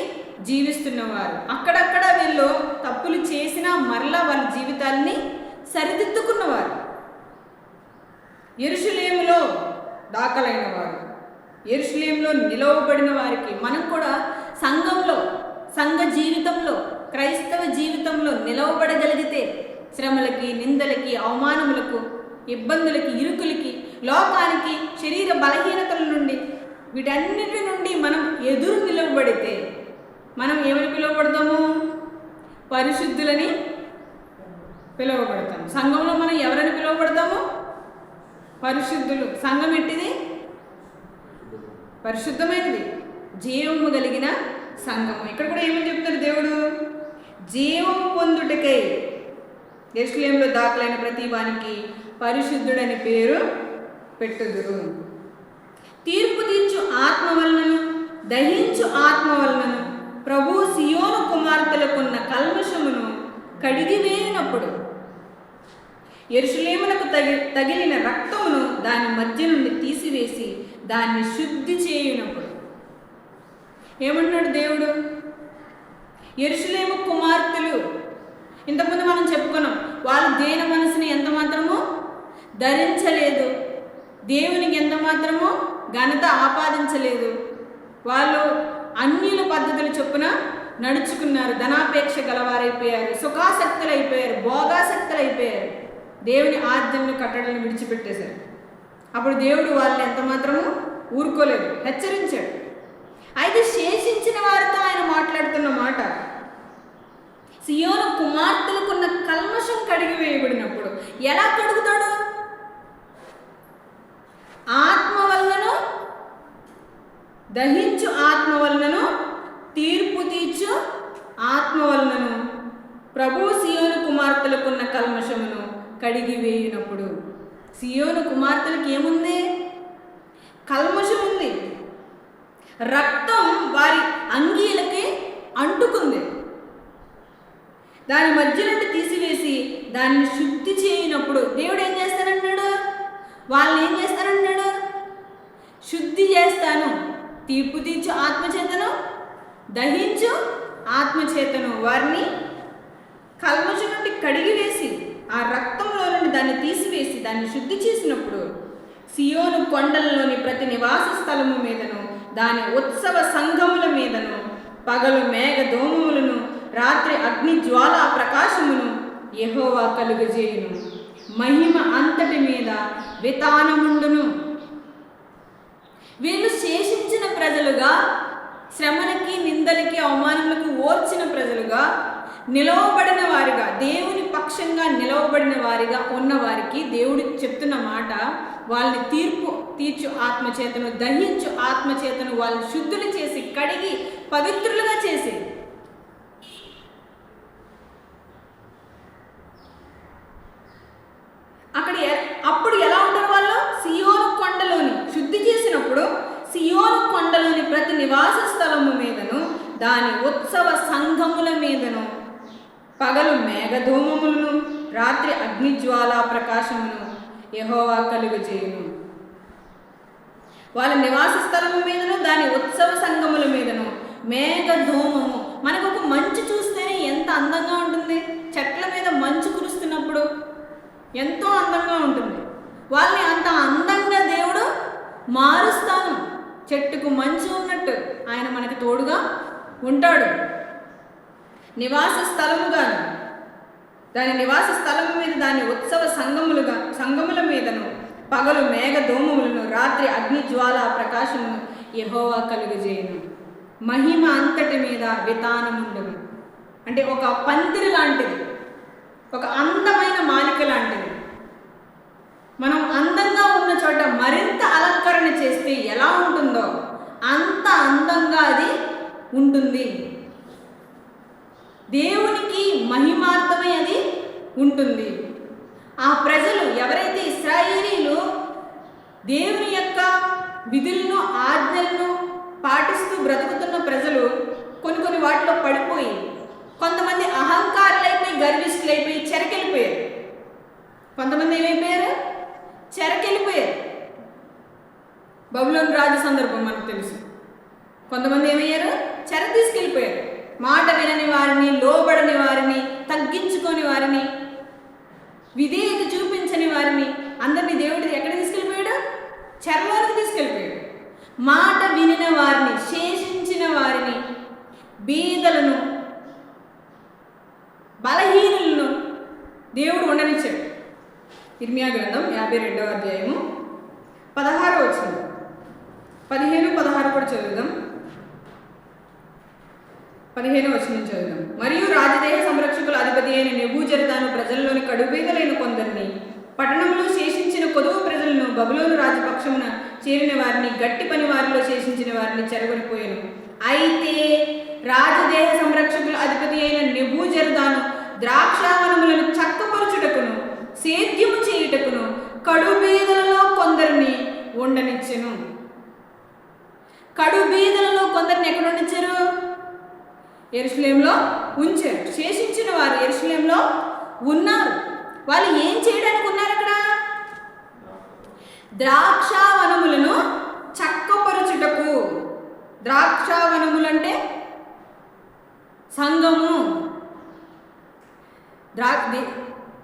జీవిస్తున్నవారు. అక్కడక్కడ వీళ్ళు తప్పులు చేసినా మరలా వాళ్ళ జీవితాన్ని సరిదిద్దుకున్నవారు. యెరూషలేములో దాఖలైన వారు, యెరూషలేములో నిలవబడిన వారికి, మనం కూడా సంఘంలో, సంఘ జీవితంలో, క్రైస్తవ జీవితంలో నిలవబడగలిగితే శ్రమలకి, నిందలకి, అవమానములకు, ఇబ్బందులకి, ఇరుకులకి, లోకానికి, శరీర బలహీనతల నుండి, వీటన్నిటి నుండి మనం ఎదురు నిలవబడితే మనం ఏమని పిలువబడతాము? పరిశుద్ధులని పిలువబడతాము. సంఘంలో మనం ఎవరని పిలువబడతాము? పరిశుద్ధులు. సంఘం ఎట్టిది? పరిశుద్ధమైనది, జీవము కలిగిన సంఘము. ఇక్కడ కూడా ఏమని చెప్తారు దేవుడు? జీవము పొందుటకై యెరూషలేములో దాఖలైన ప్రతి వానికి పరిశుద్ధుడని పేరు పెట్టుదురు. తీర్పు తీర్చు ఆత్మ వలనను, దహించు ఆత్మ వలనను ప్రభు సియోను కుమార్తెలకున్న కల్మషమును కడిగివేయినప్పుడు, యెరూషలేమునకు తగిలిన రక్తమును దాని మధ్య నుండి తీసివేసి దాన్ని శుద్ధి చేయునప్పుడు. ఏమంటున్నాడు దేవుడు? యెరూషలేము కుమార్తెలు, ఇంతకుముందు మనం చెప్పుకున్నాం, వాళ్ళు దేని మనసుని ఎంత మాత్రమో ధరించలేదు, దేవునికి ఎంత మాత్రమో ఘనత ఆపాదించలేదు. వాళ్ళు అన్యుల పద్ధతులు చొప్పున నడుచుకున్నారు, ధనాపేక్ష గలవారైపోయారు, సుఖాసక్తులు అయిపోయారు, భోగాసక్తులు అయిపోయారు, దేవుని ఆజ్ఞలను కట్టడలను విడిచిపెట్టేశారు. అప్పుడు దేవుడు వాళ్ళని ఎంత మాత్రము ఊరుకోలేదు, హెచ్చరించాడు. అయితే శేషించిన వారితో ఆయన మాట్లాడుతున్న మాట, సియోను కుమార్తెలకున్న కల్మషం కడిగి వేయబడినప్పుడు ఎలా కడుగుతాడు? ఆత్మ వలనను, దహించు ఆత్మ వలనను, తీర్పు తీర్చు ఆత్మ వలనను ప్రభు సియోను కుమార్తెలకున్న కల్మషమును కడిగి వేయినప్పుడు. సియోను కుమార్తెలకు ఏముంది? కల్మషం ఉంది. రక్తం వారి అంగీలకి అంటుకుంది. దాని మధ్య నుండి తీసివేసి దాన్ని శుద్ధి చేయనప్పుడు దేవుడు ఏం చేస్తానంటున్నాడు? వాళ్ళని ఏం చేస్తానంటున్నాడు? శుద్ధి చేస్తాను, తీర్పు తీర్చు ఆత్మచేతను, దహించు ఆత్మచేతను, వారిని కల్మషం నుండి కడిగి వేసి ఆ రక్తంలో నుండి దాన్ని తీసివేసి దాన్ని శుద్ధి చేసినప్పుడు సియోను కొండలలోని ప్రతి నివాస స్థలము మీదను, దాని ఉత్సవ సంఘముల మీదను పగలు మేఘ దోమములను, రాత్రి అగ్ని జ్వాలా ప్రకాశమును యెహోవా కలుగజేయును. మహిమ అంతటి మీద వితానముండును. వీళ్ళు శేషించిన ప్రజలుగా, శ్రమలకి, నిందలకి, అవమానములకు ఓర్చిన ప్రజలుగా, నిలవబడిన వారిగా, దేవుని పక్షంగా నిలవబడిన వారిగా ఉన్నవారికి దేవుడు చెప్తున్న మాట, వాళ్ళని తీర్పు తీర్చు ఆత్మచేతను, దహించు ఆత్మచేతను వాళ్ళని శుద్ధులు చేసి, కడిగి పవిత్రులుగా చేసి, అప్పుడు ఎలా ఉంటారు వాళ్ళు? సియోను కొండలోని శుద్ధి చేసినప్పుడు సియోను కొండలోని ప్రతి నివాస స్థలము మీదను, దాని ఉత్సవ సంఘముల మీదను పగలు మేఘధూమములను, రాత్రి అగ్నిజ్వాలా ప్రకాశమును యెహోవా కలుగజేయును. వాళ్ళ నివాస స్థలము మీదను, దాని ఉత్సవ సంఘముల మీదను మేఘధూమము. మనకు ఒక మంచు చూస్తేనే ఎంత అందంగా ఉంటుంది. చెట్ల మీద మంచు కురుస్తున్నప్పుడు ఎంతో అందంగా ఉంటుంది. వాళ్ళని అంత అందంగా దేవుడు మారుస్తాను. చెట్టుకు మంచు ఉన్నట్టు ఆయన మనకి తోడుగా ఉంటాడు. నివాస స్థలముగాను, దాని నివాస స్థలము మీద దాని ఉత్సవ సంఘముల మీదను పగలు మేఘ దోమములను, రాత్రి అగ్ని జ్వాలా ప్రకాశమును యెహోవా కలుగజేయును. మహిమ అంతటి మీద వితానముండును. అంటే ఒక పందిరి లాంటిది, ఒక అందమైన మాలిక లాంటిది. మనం అందంగా ఉన్న చోట మరింత అలంకరణ చేస్తే ఎలా ఉంటుందో అంత అందంగా అది ఉంటుంది. దేవునికి మహిమార్థమై అది ఉంటుంది. ఆ ప్రజలు ఎవరైతే ఇశ్రాయేలీలు దేవుని యొక్క విధులను ఆజ్ఞలను పాటిస్తూ బ్రతుకుతున్న ప్రజలు కొన్ని వాటిలో పడిపోయి కొంతమంది అహంకారులైపోయి గర్విష్ఠులైపోయి చెరకెళ్ళిపోయారు. కొంతమంది ఏమైపోయారు? చెరకెళ్ళిపోయారు. బబులోను రాజు సందర్భం మనకు తెలుసు. కొంతమంది ఏమయ్యారు? చెర తీసుకెళ్ళిపోయారు. మాట వినని వారిని, లోబడని వారిని, తగ్గించుకొని వారిని, విధేయత చూపించని వారిని అందరినీ దేవుడు ఎక్కడ తీసుకెళ్ళిపోయాడు? చెరలోనికి తీసుకెళ్ళిపోయాడు. మాట వినిన వారిని, శేషించిన వారిని, బీదలను, బలహీనులను దేవుడు ఉండనిచ్చాడు. ఇర్మియా గ్రంథం 52వ అధ్యాయము 16వ వచనం, 15, 16 కూడా చదువుదాం. 15వ వచనం చదువుదాం. మరియు రాజదేహ సంరక్షకుల అధిపతి అయిన నెబూజరదాను ప్రజల్లోని కడుబీదలైన కొందరిని, పట్టణంలో శేషించిన కొదువు ప్రజలను, బబులోను రాజపక్షమున చేరిన వారిని, గట్టి పని వారిలో శేషించిన వారిని చెరగొనిపోయాను. అయితే రాజదేహ సంరక్షకుల అధిపతి అయిన నెబూజరదాను ద్రాక్షావనములను చక్కపరుచుటకును సేద్యము చేయుటకును కడుబీదలలో కొందరిని ఉండనిచ్చెను. కడుబీదలలో కొందరిని ఎక్కడ ఉండించారు? యెరూషలేములో ఉంచారు. శేషించిన వారు యెరూషలేములో ఉన్నారు. వాళ్ళు ఏం చేయడానికి ఉన్నారు అక్కడ? ద్రాక్షావనములను చక్కపరుచుటకు. ద్రాక్షావనములంటే సంఘము.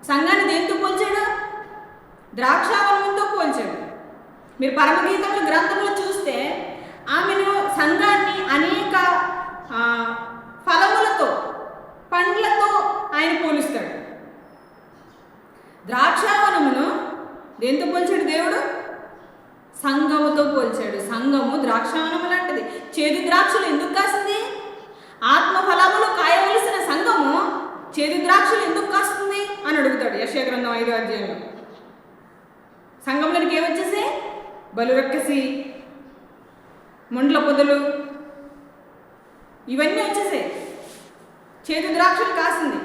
సంఘాన్ని దేంతో పోల్చాడు? ద్రాక్షావనంతో పోల్చాడు. మీరు పరమగీతముల గ్రంథంలో చూస్తే ఆమెను, సంఘాన్ని అనేక ఫలములతో, పండ్లతో ఆయన పోలుస్తాడు. ద్రాక్షావనమును దేంతో పోల్చాడు దేవుడు? సంఘముతో పోల్చాడు. సంఘము ద్రాక్షావనము లాంటిది. చేదు ద్రాక్షలు ఎందుకు కాసింది? ఆత్మ ఫలములు కాయవలసిన సంఘము చేదు ద్రాక్షలు ఎందుకు కాస్తుంది అని అడుగుతాడు యెషయా గ్రంథం 5వ అధ్యాయంలో. సంఘంలోనికి ఏమొచ్చేసి? బలురక్కసి, ముండ్ల పొదలు, ఇవన్నీ వచ్చేసాయి. చేదు ద్రాక్షలు కాసింది.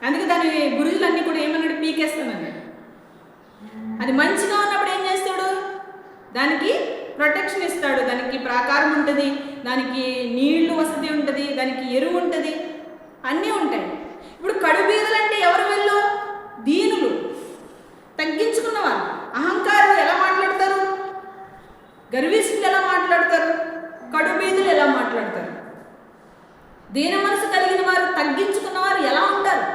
అందుకే దాని గురుజులన్నీ కూడా ఏమన్నాడు? పీకేస్తానన్నాడు. అది మంచిగా ఉన్నప్పుడు ఏం చేస్తాడు? దానికి ప్రొటెక్షన్ ఇస్తాడు. దానికి ప్రాకారం ఉంటుంది, దానికి నీళ్లు వసతి ఉంటుంది, దానికి ఎరువు ఉంటుంది, అన్నీ ఉంటాయి. ఇప్పుడు కడుబీదలంటే ఎవరు? వెళ్ళు దీనులు, తగ్గించుకున్న వాళ్ళు. అహంకారులు ఎలా మాట్లాడతారు? గర్విష్ఠులు ఎలా మాట్లాడతారు? కడుబీదులు ఎలా మాట్లాడతారు? దీన మనసు కలిగిన వారు, తగ్గించుకున్న వారు ఎలా ఉంటారు?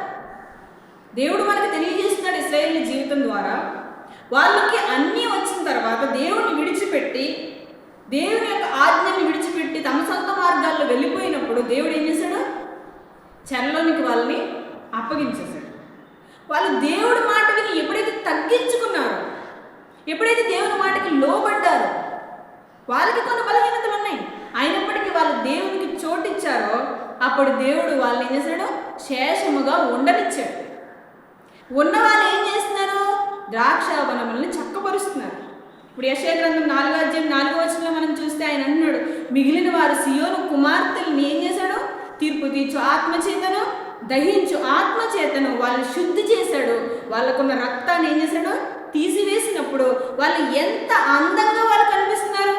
దేవుడు మనకు తెలియజేస్తున్నాడు ఇశ్రాయేలు జీవితం ద్వారా. వాళ్ళకి అన్నీ వచ్చిన తర్వాత దేవుడిని విడిచిపెట్టి, దేవుని యొక్క ఆజ్ఞని విడిచిపెట్టి తమ సొంత మార్గాల్లో వెళ్ళిపోయినప్పుడు దేవుడు ఏం చేశాడు? చెరలోనికి వాళ్ళని అప్పగించేశాడు. వాళ్ళు దేవుడి మాట విని ఎప్పుడైతే తగ్గించుకున్నారో, ఎప్పుడైతే దేవుని మాటకి లోబడ్డారో, వాళ్ళకి కొన్ని బలహీనతలు ఉన్నాయి, అయినప్పటికీ వాళ్ళు దేవునికి చోటిచ్చారో అప్పుడు దేవుడు వాళ్ళని ఏం చేశాడు? శేషముగా ఉండనిచ్చాడు. ఉన్న వాళ్ళు ఏం చేస్తున్నారు? ద్రాక్షావనములను చక్కపరుస్తున్నారు. ఇప్పుడు యెషయా గ్రంథం 4వ అధ్యాయం 4వ వచనంలో మనం చూస్తే ఆయన అన్నాడు, మిగిలిన వారు సియోను కుమార్తెల్ని ఏం చేశాడు? తీర్పు తీర్చు ఆత్మచేతను, దహించు ఆత్మచేతను వాళ్ళని శుద్ధి చేశాడు. వాళ్ళకున్న రక్తాన్ని ఏం చేశాడు? తీసివేసినప్పుడు వాళ్ళు ఎంత అందంగా వాళ్ళు కనిపిస్తున్నారు.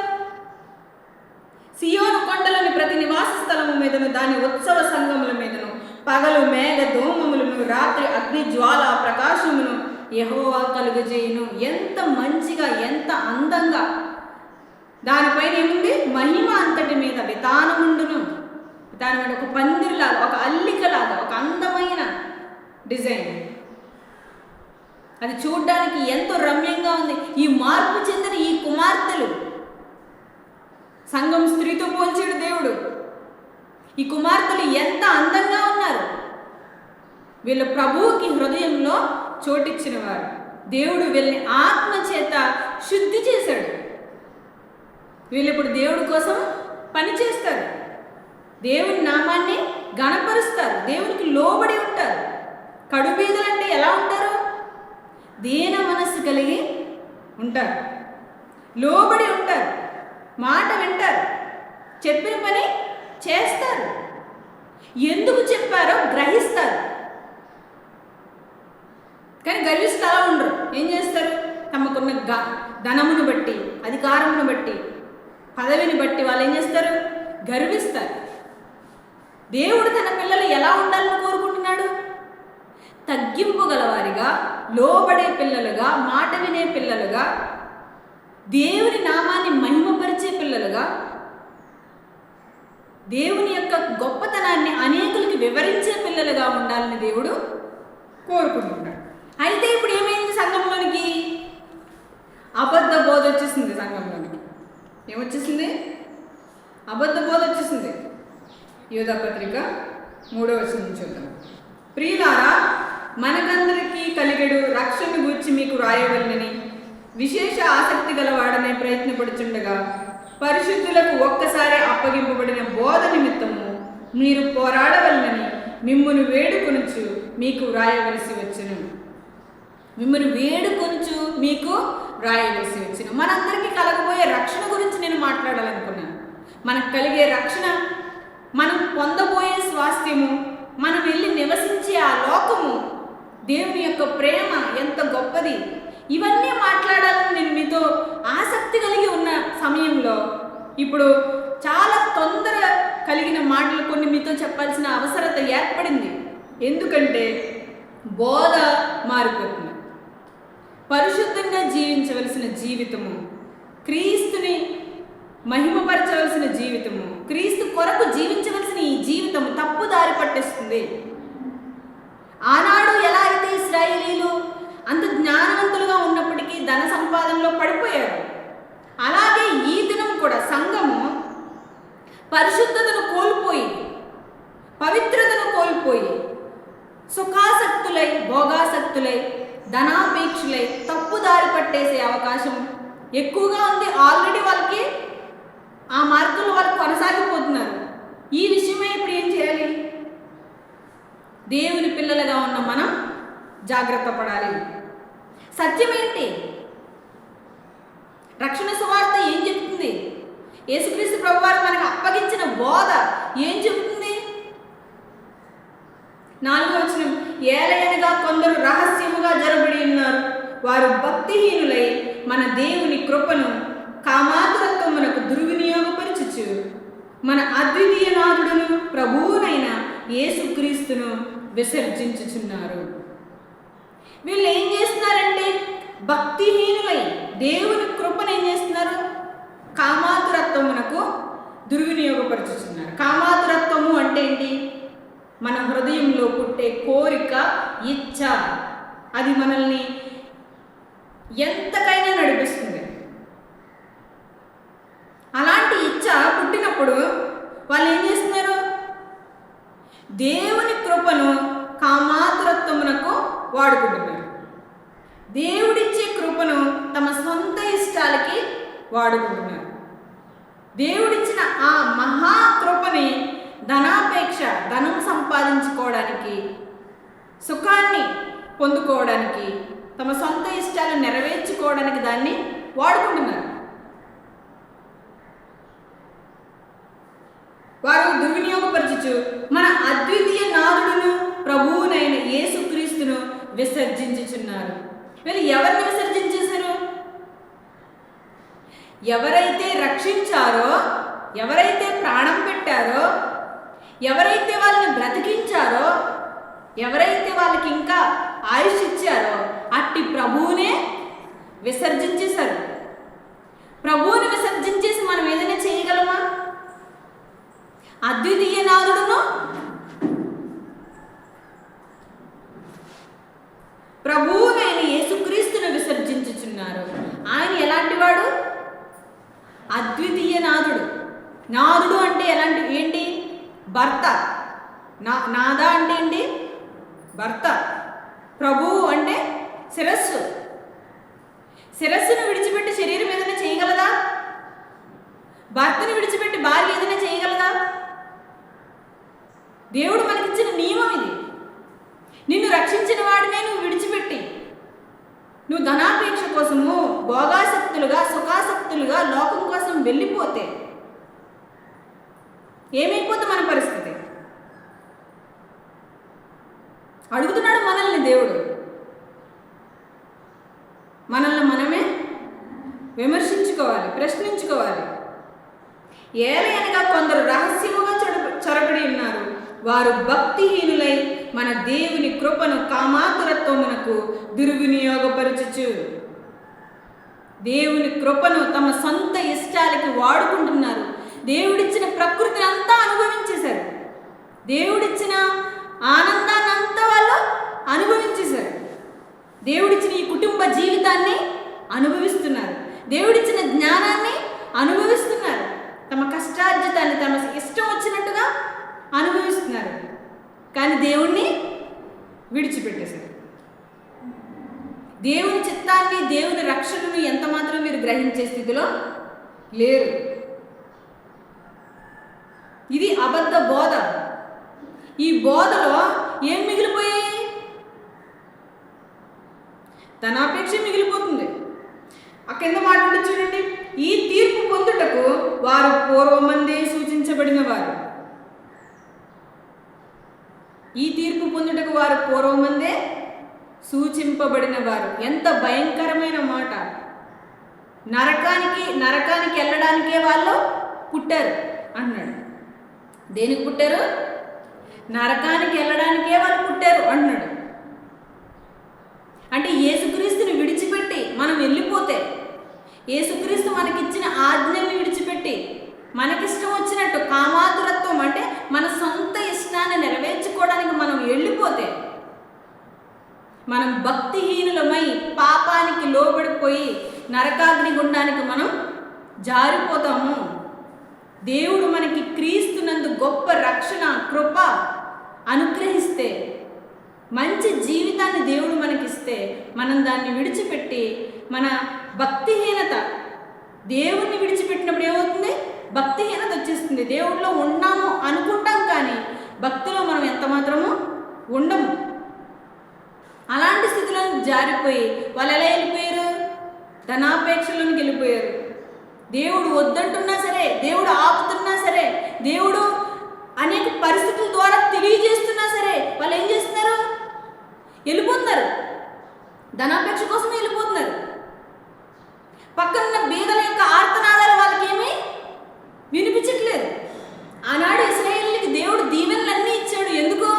సియోను కొండలోని ప్రతి నివాస స్థలము మీదను, దాని ఉత్సవ సంఘముల మీదను, పగలు మేఘ దోమములను, రాత్రి అగ్ని జ్వాల ప్రకాశమును యెహోవా కలుగజేయును. ఎంత మంచిగా, ఎంత అందంగా. దానిపైన ఏముంది? మహిమ అంతటి మీద వితానముండును. దాని మీద ఒక పందిరిలాగా, ఒక అల్లికలాగా, ఒక అందమైన డిజైన్. అది చూడ్డానికి ఎంతో రమ్యంగా ఉంది. ఈ మార్పు చెందిన ఈ కుమార్తెలు, సంఘం స్త్రీతో పోల్చాడు దేవుడు. ఈ కుమార్తెలు ఎంత అందంగా ఉన్నారు. వీళ్ళ ప్రభువుకి హృదయంలో చోటిచ్చిన వారు. దేవుడు వీళ్ళని ఆత్మ చేత శుద్ధి చేశాడు. వీళ్ళు ఇప్పుడు దేవుడి కోసం పనిచేస్తారు, దేవుని నామాన్ని గణపరుస్తారు, దేవునికి లోబడి ఉంటారు. కడుబీదలంటే ఎలా ఉంటారు? దీన మనస్సు కలిగి ఉంటారు, లోబడి ఉంటారు, మాట వింటారు, చెప్పిన పని చేస్తారు. ఎందుకు చెప్పారో గ్రహిస్తారు. కానీ గర్విష్ఠులు అలా ఉండరు. ఏం చేస్తారు? తమకున్న ధనమును బట్టి, అధికారమును బట్టి, పదవిని బట్టి వాళ్ళు ఏం చేస్తారు? గర్విస్తారు. దేవుడు తన పిల్లలు ఎలా ఉండాలని కోరుకుంటున్నాడు? తగ్గింపు గలవారిగా, లోబడే పిల్లలుగా, మాట వినే పిల్లలుగా, దేవుని నామాన్ని మహిమపరిచే పిల్లలుగా, దేవుని యొక్క గొప్పతనాన్ని అనేకులకి వివరించే పిల్లలుగా ఉండాలని దేవుడు కోరుకుంటున్నాడు. అయితే ఇప్పుడు ఏమైంది? సంఘంలోనికి అబద్ధ బోధ వచ్చేసింది. సంఘంలోనికి ఏమొచ్చేసింది? అబద్ధ బోధ వచ్చేసింది. యోధా పత్రిక 3వ వచనం చూద్దాం. ప్రియులారా, మనకందరికీ కలిగెడు రక్షణ గూర్చి మీకు రాయవలనని విశేష ఆసక్తి గలవాడనే ప్రయత్నపడుచుండగా, పరిశుద్ధులకు ఒక్కసారి అప్పగింపబడిన బోధ నిమిత్తము మీరు పోరాడవలనని మిమ్మును వేడుకొనుచు మీకు వ్రాయవలసి వచ్చును. మిమ్మల్ని వేడుకొనుచు మీకు వ్రాయవలసి వచ్చును. మనందరికీ కలగబోయే రక్షణ గురించి నేను మాట్లాడాలనుకున్నాను. మనకు కలిగే రక్షణ, మనం పొందబోయే స్వాస్థ్యము, మనం వెళ్ళి నివసించే ఆ లోకము, దేవుని యొక్క ప్రేమ ఎంత గొప్పది, ఇవన్నీ మాట్లాడాలని నేను మీతో ఆసక్తి కలిగి ఉన్న సమయంలో ఇప్పుడు చాలా తొందర కలిగిన మాటలు కొన్ని మీతో చెప్పాల్సిన అవసరత ఏర్పడింది. ఎందుకంటే బోధ మారిపోతుంది. పరిశుద్ధంగా జీవించవలసిన జీవితము, క్రీస్తుని మహిమపరచవలసిన జీవితము, క్రీస్తు కొరకు జీవించవలసిన ఈ జీవితము తప్పుదారి పట్టేస్తుంది. ఆనాడు ఎలా అయితే ఇశ్రాయేలీలు అంత జ్ఞానవంతులుగా ఉన్నప్పటికీ ధన సంపాదనలో పడిపోయారు, అలాగే ఈ దినం కూడా సంఘము పరిశుద్ధతను కోల్పోయి, పవిత్రతను కోల్పోయి, సుఖాసక్తులై, భోగాసక్తులై, ధనాపేక్షలై తప్పుదారి పట్టేసే అవకాశం ఎక్కువగా ఉంది. ఆల్రెడీ వాళ్ళకి ఆ మార్గంలో వాళ్ళు కొనసాగిపోతున్నారు. ఈ విషయమే ఇప్పుడు ఏం చేయాలి? దేవుని పిల్లలుగా ఉన్న మనం జాగ్రత్త పడాలి. సత్యం ఏంటి? రక్షణ సువార్త ఏం చెప్తుంది? యేసుక్రీస్తు ప్రభువారు మనకు అప్పగించిన బోధ ఏం చెబుతుంది? 4వ వచనం, ఏలయనగా కొందరు రహస్యముగా జరబడి ఉన్నారు, వారు భక్తిహీనులై మన దేవుని కృపను కామాతురత్వమునకు దుర్వినియోగపరచుచు మన అద్వితీయ నాథుడును ప్రభువునైన యేసుక్రీస్తును విసర్జించుచున్నారు. వీళ్ళు ఏం చేస్తున్నారంటే భక్తిహీనులై దేవుని కృపను ఏం చేస్తున్నారు? కామాతురత్వమునకు దుర్వినియోగపరచుచున్నారు. కామాతురత్వము అంటే ఏంటి? మన హృదయంలో పుట్టే కోరిక, ఇచ్చ, అది మనల్ని ఎంతకైనా నడిపిస్తుంది. అలాంటి ఇచ్చ పుట్టినప్పుడు వాళ్ళు ఏం చేస్తున్నారు? దేవుని కృపను కామాతురత్వమునకు వాడుకుంటున్నారు. దేవుడిచ్చే కృపను తమ సొంత ఇష్టాలకి వాడుకుంటున్నారు. దేవుడిచ్చిన ఆ మహాకృపని ధనాపేక్ష, ధనం సంపాదించుకోవడానికి, సుఖాన్ని పొందుకోవడానికి, తమ సొంత ఇష్టాలు నెరవేర్చుకోవడానికి దాన్ని వాడుకుంటున్నారు. వారు దుర్వినియోగపరచుచు మన అద్వితీయ నాథుడును ప్రభువునైన యేసుక్రీస్తును విసర్జించుచున్నారు. వీళ్ళు ఎవరిని విసర్జించేశారు? ఎవరైతే రక్షించారో, ఎవరైతే ప్రాణం పెట్టారో, ఎవరైతే వాళ్ళని బ్రతికించారో, ఎవరైతే వాళ్ళకి ఇంకా ఆయుష్ ఇచ్చారో అట్టి ప్రభువునే విసర్జించేశారు. ప్రభువుని విసర్జించేసి మనం ఏదైనా చేయగలమా? అద్వితీయ నాథుడును ప్రభువునైన యేసుక్రీస్తును విసర్జించుచున్నారు. ఆయన ఎలాంటి వాడు? అద్వితీయ నాథుడు. నాథుడు అంటే ఏంటి? భర్త. నాదా అంటే ఏంటి? భర్త. ప్రభువు అంటే శిరస్సు. శిరస్సును విడిచిపెట్టి శరీరం ఏదైనా చేయగలదా? భర్తను విడిచిపెట్టి భార్య ఏదైనా చేయగలదా? దేవుడు మనకిచ్చిన నియమం ఇది. నిన్ను రక్షించిన వాడినే నువ్వు విడిచిపెట్టి నువ్వు ధనాపేక్ష కోసము, భోగాసక్తులుగా, సుఖాసక్తులుగా లోకం కోసం వెళ్ళిపోతే ఏమైపోతుంది మన పరిస్థితి? అడుగుతున్నాడు మనల్ని దేవుడు. మనల్ని మనమే విమర్శించుకోవాలి, ప్రశ్నించుకోవాలి. ఏలయనగా కొందరు రహస్యముగా చొరబడి ఉన్నారు, వారు భక్తిహీనులై మన దేవుని కృపను కామాతురత్వమునకు దుర్వినియోగపరచుచు. దేవుని కృపను తమ సొంత ఇష్టాలకి వాడుకుంటున్నారు. దేవుడిచ్చిన ప్రకృతిని అంతా అనుభవించేశారు, దేవుడిచ్చిన ఆనందాన్ని అంతా వాళ్ళు అనుభవించేశారు, దేవుడిచ్చిన ఈ కుటుంబ జీవితాన్ని అనుభవిస్తున్నారు, దేవుడిచ్చిన జ్ఞానాన్ని అనుభవిస్తున్నారు, తమ కష్టార్జితాన్ని తమ ఇష్టం వచ్చినట్టుగా అనుభవిస్తున్నారు. కానీ దేవుణ్ణి విడిచిపెట్టేశారు. దేవుని చిత్తాన్ని, దేవుని రక్షణను ఎంత మాత్రం మీరు గ్రహించే స్థితిలో లేరు. ఇది అబద్ధ బోధ. ఈ బోధలో ఏం మిగిలిపోయాయి? ధనాపేక్ష మిగిలిపోతుంది. ఆ కింద మాట చూడండి, ఈ తీర్పు పొందుటకు వారు పూర్వమందే సూచించబడిన వారు. ఈ తీర్పు పొందుటకు వారు పూర్వమందే సూచింపబడిన వారు. ఎంత భయంకరమైన మాట! నరకానికి వెళ్ళడానికే వాళ్ళు పుట్టారు అన్నాడు. దేనికి పుట్టారు? నరకానికి వెళ్ళడానికే వాళ్ళు పుట్టారు అన్నాడు. అంటే యేసుక్రీస్తుని విడిచిపెట్టి మనం వెళ్ళిపోతే, యేసుక్రీస్తు మనకిచ్చిన ఆజ్ఞని విడిచిపెట్టి మనకిష్టం వచ్చినట్టు కామాతురత్వం అంటే మన సొంత ఇష్టాన్ని నెరవేర్చుకోవడానికి మనం వెళ్ళిపోతే, మనం భక్తిహీనులమై పాపానికి లోబడిపోయి నరకాగ్ని గుండానికి మనం జారిపోతాము. దేవుడు మనకి క్రీస్తునందు గొప్ప రక్షణ కృప అనుగ్రహిస్తే, మంచి జీవితాన్ని దేవుడు మనకిస్తే, మనం దాన్ని విడిచిపెట్టి మన భక్తిహీనత, దేవుణ్ణి విడిచిపెట్టినప్పుడు ఏమవుతుంది? భక్తిహీనత వచ్చేస్తుంది. దేవుడిలో ఉన్నాము అనుకుంటాం, కానీ భక్తిలో మనం ఎంత మాత్రము ఉండము. అలాంటి స్థితిలో జారిపోయి వాళ్ళు ఎలా వెళ్ళిపోయారు? ధనాపేక్షలోనికి వెళ్ళిపోయారు. దేవుడు వద్దంటున్నా సరే, దేవుడు ఆపుతున్నా సరే, దేవుడు అనేక పరిస్థితుల ద్వారా తెలియజేస్తున్నా సరే వాళ్ళు ఏం చేస్తున్నారు? వెళ్ళిపోతున్నారు. ధనాపేక్ష కోసం వెళ్ళిపోతున్నారు. పక్కన బీదల యొక్క ఆర్తనాదాలు వాళ్ళకి ఏమీ వినిపించట్లేదు. ఆనాడు ఇశ్రాయేలుకి దేవుడు దీవెనలన్నీ ఇచ్చాడు. ఎందుకు?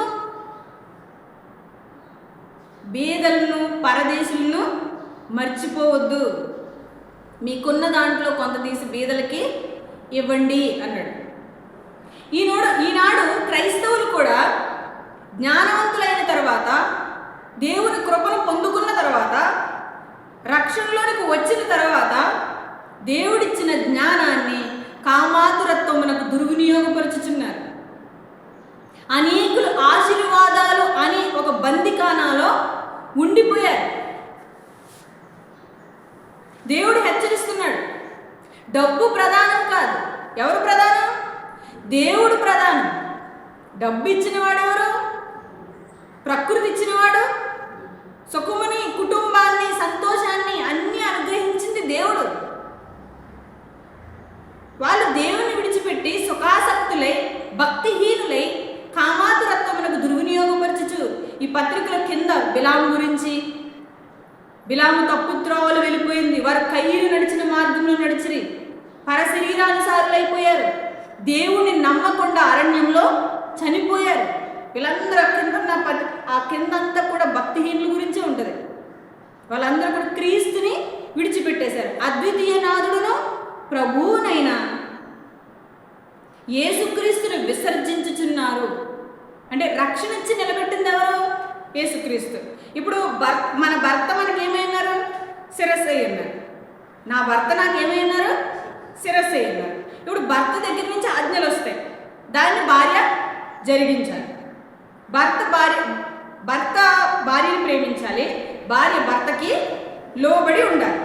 బీదలను, పరదేశులను మర్చిపోవద్దు, మీకున్న దాంట్లో కొంత తీసి బీదలకి ఇవ్వండి అన్నాడు. ఈనాడు క్రైస్తవులు కూడా జ్ఞానవంతులైన తర్వాత, దేవుని కృపను పొందుకున్న తర్వాత, రక్షణలోనికి వచ్చిన తర్వాత దేవుడిచ్చిన జ్ఞానాన్ని కామాతురత్వమునకు దుర్వినియోగపరుచుచున్నారు. అనేకులు ఆశీర్వాదాలు అని ఒక బందికానాలో ఉండిపోయారు. దేవుడు హెచ్చరిస్తున్నాడు, డబ్బు ప్రధానం కాదు. ఎవరు ప్రధానం? దేవుడు ప్రధానం. డబ్బు ఇచ్చినవాడు ఎవరు? ప్రకృతి ఇచ్చినవాడు. సుఖముని, కుటుంబాన్ని, సంతోషాన్ని అన్నీ అనుగ్రహించింది దేవుడు. వాళ్ళు దేవుని విడిచిపెట్టి సుఖాసక్తులై భక్తిహీనులై కామాతురత్వమునకు దుర్వినియోగపరచుచు. ఈ పత్రికల కింద బిలాము గురించి, బిలాము తప్పుత్రోవలు వెళ్ళిపోయింది, వారు కయ్యూరు నడిచిన మార్గంలో నడిచిరి, పరశరీరానుసారులైపోయారు, దేవుని నమ్మకుండా అరణ్యంలో చనిపోయారు. వీళ్ళందరూ ఆ కిందంతా కూడా భక్తిహీనుల గురించే ఉంటుంది. వాళ్ళందరూ కూడా క్రీస్తుని విడిచిపెట్టేశారు. అద్వితీయ నాథుడును ప్రభువునైన యేసుక్రీస్తుని విసర్జించుచున్నారు. అంటే రక్షణ ఇచ్చి నిలబెట్టింది ఎవరు? యేసుక్రీస్తు. ఇప్పుడు మన భర్త మనకేమైనారు? శిరస్సు అన్నారు. నా భర్త నాకేమైనారు? శిరస్సు అన్నారు. ఇప్పుడు భర్త దగ్గర నుంచి ఆజ్ఞలు వస్తాయి, దాన్ని భార్య జరిగించాలి. భర్త భార్యని ప్రేమించాలి, భార్య భర్తకి లోబడి ఉండాలి.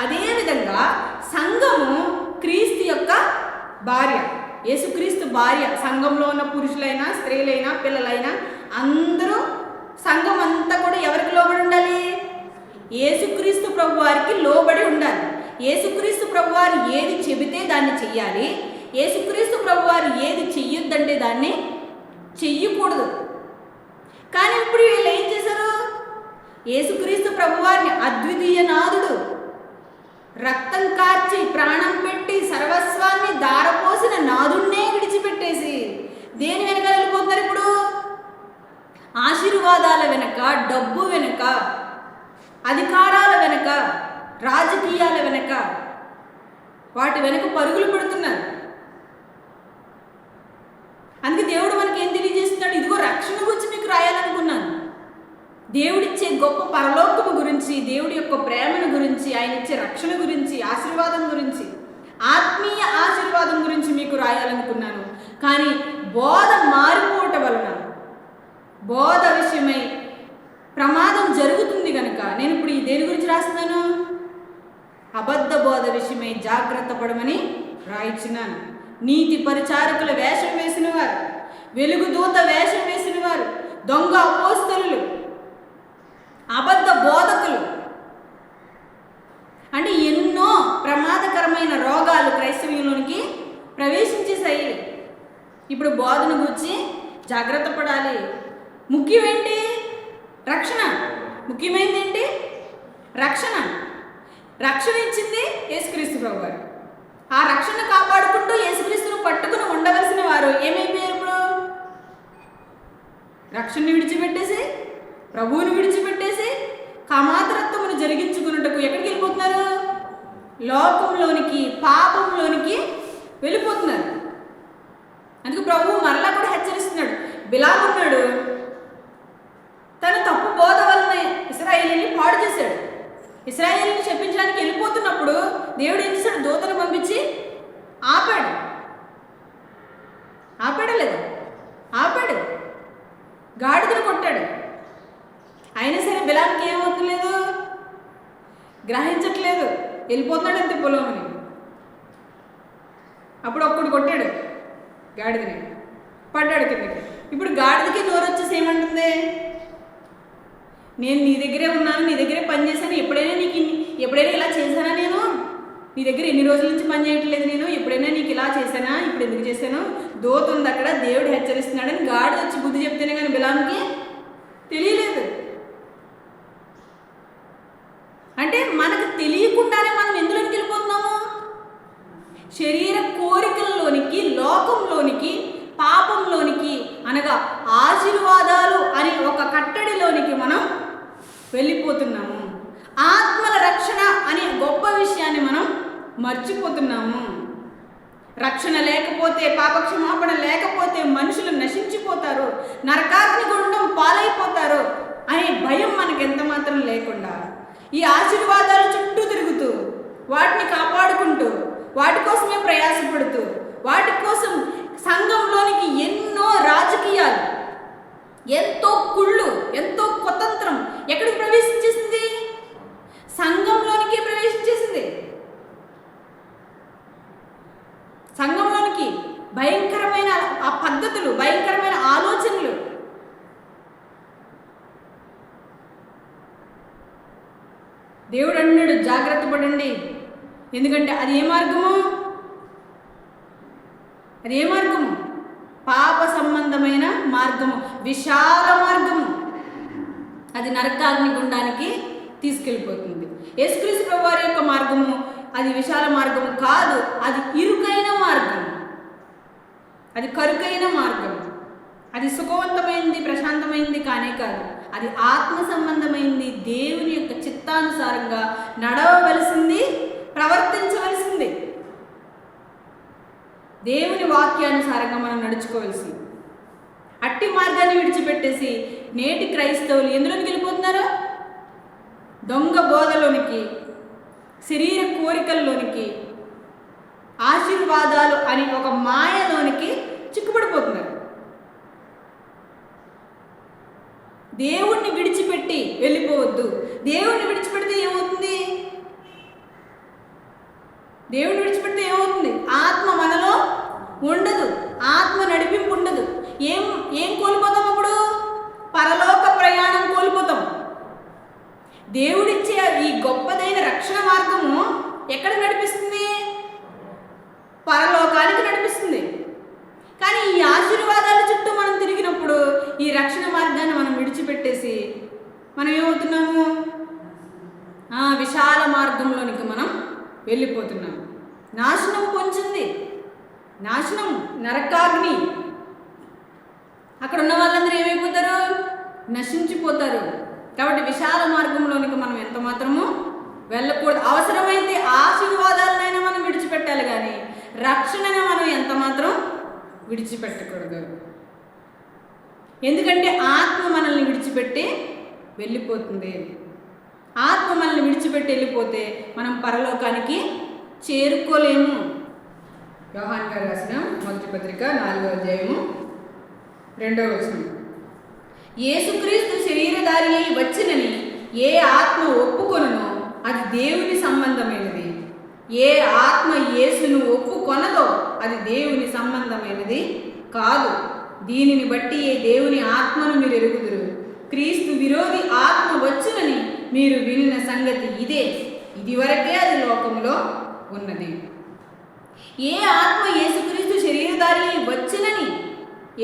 అదేవిధంగా సంఘము క్రీస్తు యొక్క భార్య, యేసుక్రీస్తు భార్య. సంఘంలో ఉన్న పురుషులైనా, స్త్రీలైనా, పిల్లలైనా అందరూ, సంఘం అంతా కూడా ఎవరికి లోబడి ఉండాలి? యేసుక్రీస్తు ప్రభు వారికి లోబడి ఉండాలి. యేసుక్రీస్తు ప్రభు వారు ఏది చెబితే దాన్ని చెయ్యాలి. యేసుక్రీస్తు ప్రభు వారు ఏది చెయ్యొద్దంటే దాన్ని చెయ్యకూడదు. కానీ ఇప్పుడు వీళ్ళు ఏం చేశారు? యేసుక్రీస్తు ప్రభువారిని, అద్వితీయ నాథుడు, రక్తం కార్చి ప్రాణం పెట్టి సర్వస్వాన్ని దారపోసిన నాథుడినే విడిచిపెట్టేసి దేని వెనక వెళ్ళిపోతున్నారు ఇప్పుడు? ఆశీర్వాదాల వెనక, డబ్బు వెనక, అధికారాల వెనక, రాజకీయాల వెనక, వాటి వెనక పరుగులు పెడుతున్నారు. అందుకే దేవుడు మనకి ఏం తెలియజేస్తున్నాడు? ఇదిగో రక్షణ గురించి మీకు రాయాలనుకున్నాను. దేవుడిచ్చే గొప్ప పరలోకము గురించి, దేవుడి యొక్క ప్రేమను గురించి, ఆయన ఇచ్చే రక్షణ గురించి, ఆశీర్వాదం గురించి, ఆత్మీయ ఆశీర్వాదం గురించి మీకు రాయాలనుకున్నాను. కానీ బోధ మారిపోవటం వలన, బోధ విషయమై ప్రమాదం జరుగుతుంది కనుక నేను ఇప్పుడు ఈ దేని గురించి రాస్తున్నాను? అబద్ధ బోధ విషయమై జాగ్రత్త పడమని రాయించినాను. నీతి పరిచారకుల వేషం వేసిన వారు, వెలుగుదూత వేషం వేసిన వారు, దొంగ అపోస్తలులు, అబద్ధ బోధకులు, అంటే ఎన్నో ప్రమాదకరమైన రోగాలు క్రైస్తవ్యంలోనికి ప్రవేశించేసాయి. ఇప్పుడు బోధన గురించి జాగ్రత్త పడాలి. ముఖ్యమేంటి? రక్షణ. ముఖ్యమైనది ఏంటి? రక్షణ. రక్షణ ఇచ్చింది యేసుక్రీస్తు ప్రభువారు. ఆ రక్షణ కాపాడుకుంటూ యేసుక్రీస్తును పట్టుకుని ఉండవలసిన వారు ఏమైపోయారు? ఇప్పుడు రక్షణని విడిచిపెట్టేసి, ప్రభువుని విడిచిపెట్టేసి కామాతరత్వమును జరిగించుకున్నట్టుకు ఎక్కడికి వెళ్ళిపోతున్నారు? లోకంలోనికి, పాపంలోనికి వెళ్ళిపోతున్నారు. అందుకు ప్రభువు మరలా కూడా హెచ్చరిస్తున్నాడు. బిలాము ఉన్నాడు, తను తప్పు బోధ వలన ఇశ్రాయేలుని పాడు చేశాడు. ఇశ్రాయేలుని చెప్పించడానికి వెళ్ళిపోతున్నప్పుడు దేవుడు ఏం చేశాడు? దూతను పంపించి ఆపాడు. ఆపాడా లేదా? ఆపాడు. గాడిదను కొట్టాడు. అయినా సరే బిలాంకి ఏమవుతలేదు, గ్రహించట్లేదు, వెళ్ళిపోతున్నాడు అంతే పొలంని. అప్పుడు ఒక్కడు కొట్టాడు గాడిదని, పడ్డాడు కిందకి. ఇప్పుడు గాడిదకి నోరు వచ్చేసి ఏమంటుంది? నేను నీ దగ్గరే ఉన్నాను, నీ దగ్గరే పని చేశాను, ఎప్పుడైనా ఇలా చేశానా? నేను నీ దగ్గర ఎన్ని రోజుల నుంచి పని చేయట్లేదు, నేను ఎప్పుడైనా నీకు ఇలా చేశానా? ఇప్పుడు ఎందుకు చేశాను? దోత ఉంది అక్కడ, దేవుడు హెచ్చరిస్తున్నాడని గాడిద వచ్చి బుద్ధి చెప్తేనే కానీ బిలాంకి తెలియలేదు. అంటే మనకు తెలియకుండానే మనం ఎందులోకి వెళ్ళిపోతున్నాము? శరీర కోరికల్లోనికి, లోకంలోనికి, పాపంలోనికి, అనగా ఆశీర్వాదాలు అని ఒక కట్టడిలోనికి మనం వెళ్ళిపోతున్నాము. ఆత్మల రక్షణ అనే గొప్ప విషయాన్ని మనం మర్చిపోతున్నాము. రక్షణ లేకపోతే, పాపక్షమాపణ లేకపోతే మనుషులు నశించిపోతారు, నరకాగ్ని గుండం పాలైపోతారు అనే భయం మనకు ఎంత మాత్రం లేకుండా ఈ ఆశీర్వాదాల చుట్టూ తిరుగుతూ, వాటిని కాపాడుకుంటూ, వాటి కోసమే ప్రయాసపడుతూ, వాటి కోసం సంఘంలోనికి ఎన్నో రాజకీయాలు, ఎంతో కుళ్ళు, ఎంతో కుతంత్రం ఎక్కడికి ప్రవేశించేసింది? సంఘంలోనికి ప్రవేశించేసింది. సంఘంలోనికి భయంకరమైన ఆ పద్ధతులు, భయంకరమైన ఆలోచనలు. దేవుడు అన్నాడు జాగ్రత్త పడండి. ఎందుకంటే అది ఏ మార్గము? అది ఏ మార్గము? పాప సంబంధమైన మార్గము, విశాల మార్గము. అది నరకాగ్ని గుండానికి తీసుకెళ్ళిపోతుంది. యేసుక్రీస్తు ప్రభువారి యొక్క మార్గము అది విశాల మార్గము కాదు, అది ఇరుకైన మార్గం, అది కరుకైన మార్గం. అది సుఖవంతమైంది, ప్రశాంతమైంది కానే కాదు. అది ఆత్మ సంబంధమైంది, దేవుని యొక్క చిత్తానుసారంగా నడవవలసింది, ప్రవర్తించవలసింది, దేవుని వాక్యానుసారంగా మనం నడుచుకోవలసింది. అట్టి మార్గాన్ని విడిచిపెట్టేసి నేటి క్రైస్తవులు ఎందులోకి వెళ్ళిపోతున్నారు? దొంగ బోధలోనికి, శరీర కోరికల్లోనికి, ఆశీర్వాదాలు అని ఒక మాయలోనికి చిక్కుపడిపోతున్నారు. దేవుణ్ణి విడిచిపెట్టి వెళ్ళిపోవద్దు. దేవుణ్ణి విడిచిపెడితే ఏమవుతుంది? దేవుణ్ణి విడిచిపెడితే ఏమవుతుంది? ఆత్మ మనలో ఉండదు, ఆత్మ నడిపింపు ఉండదు. ఏం కోల్పోతాం అప్పుడు? పరలోక ప్రయాణం కోల్పోతాం. దేవుడిచ్చే ఈ గొప్పదైన రక్షణ మార్గము ఎక్కడ నడిపిస్తుంది? పరలోకానికి నడిపిస్తుంది. కానీ ఈ ఆశీర్వాదాల చుట్టూ మనం తిరిగినప్పుడు ఈ రక్షణ మార్గాన్ని మనం విడిచిపెట్టేసి మనం ఏమవుతున్నాము? విశాల మార్గంలోనికి మనం వెళ్ళిపోతున్నాం. నాశనం పొంచింది, నాశనం, నరకాగ్ని. అక్కడ ఉన్న వాళ్ళందరూ ఏమైపోతారు? నశించిపోతారు. కాబట్టి విశాల మార్గంలోనికి మనం ఎంత మాత్రము వెళ్ళకూడదు. అవసరమైతే ఆశీర్వాదాలనైనా మనం విడిచిపెట్టాలి, కానీ రక్షణగా మనం ఎంత మాత్రం విడిచిపెట్టకూడదు. ఎందుకంటే ఆత్మ మనల్ని విడిచిపెట్టి వెళ్ళిపోతుంది. ఆత్మ మనల్ని విడిచిపెట్టి వెళ్ళిపోతే మనం పరలోకానికి చేరుకోలేము. యోహాను గారు రాసిన మొదటి పత్రిక 4వ అధ్యాయము 2వ వచనం. యేసుక్రీస్తు శరీరధారి అయి వచ్చినని ఏ ఆత్మ ఒప్పుకొనునో అది దేవుని సంబంధమైనది. ఏ ఆత్మ యేసును ఒప్పుకొనదో అది దేవుని సంబంధమైనది కాదు. దీనిని బట్టి ఏ దేవుని ఆత్మను మీరు ఎరుగుదురు. క్రీస్తు విరోధి ఆత్మ వచ్చునని మీరు వినిన సంగతి ఇదే. ఇదివరకే అది లోకంలో ఉన్నది. ఏ ఆత్మ యేసుక్రీస్తు శరీరధారి అయి వచ్చినని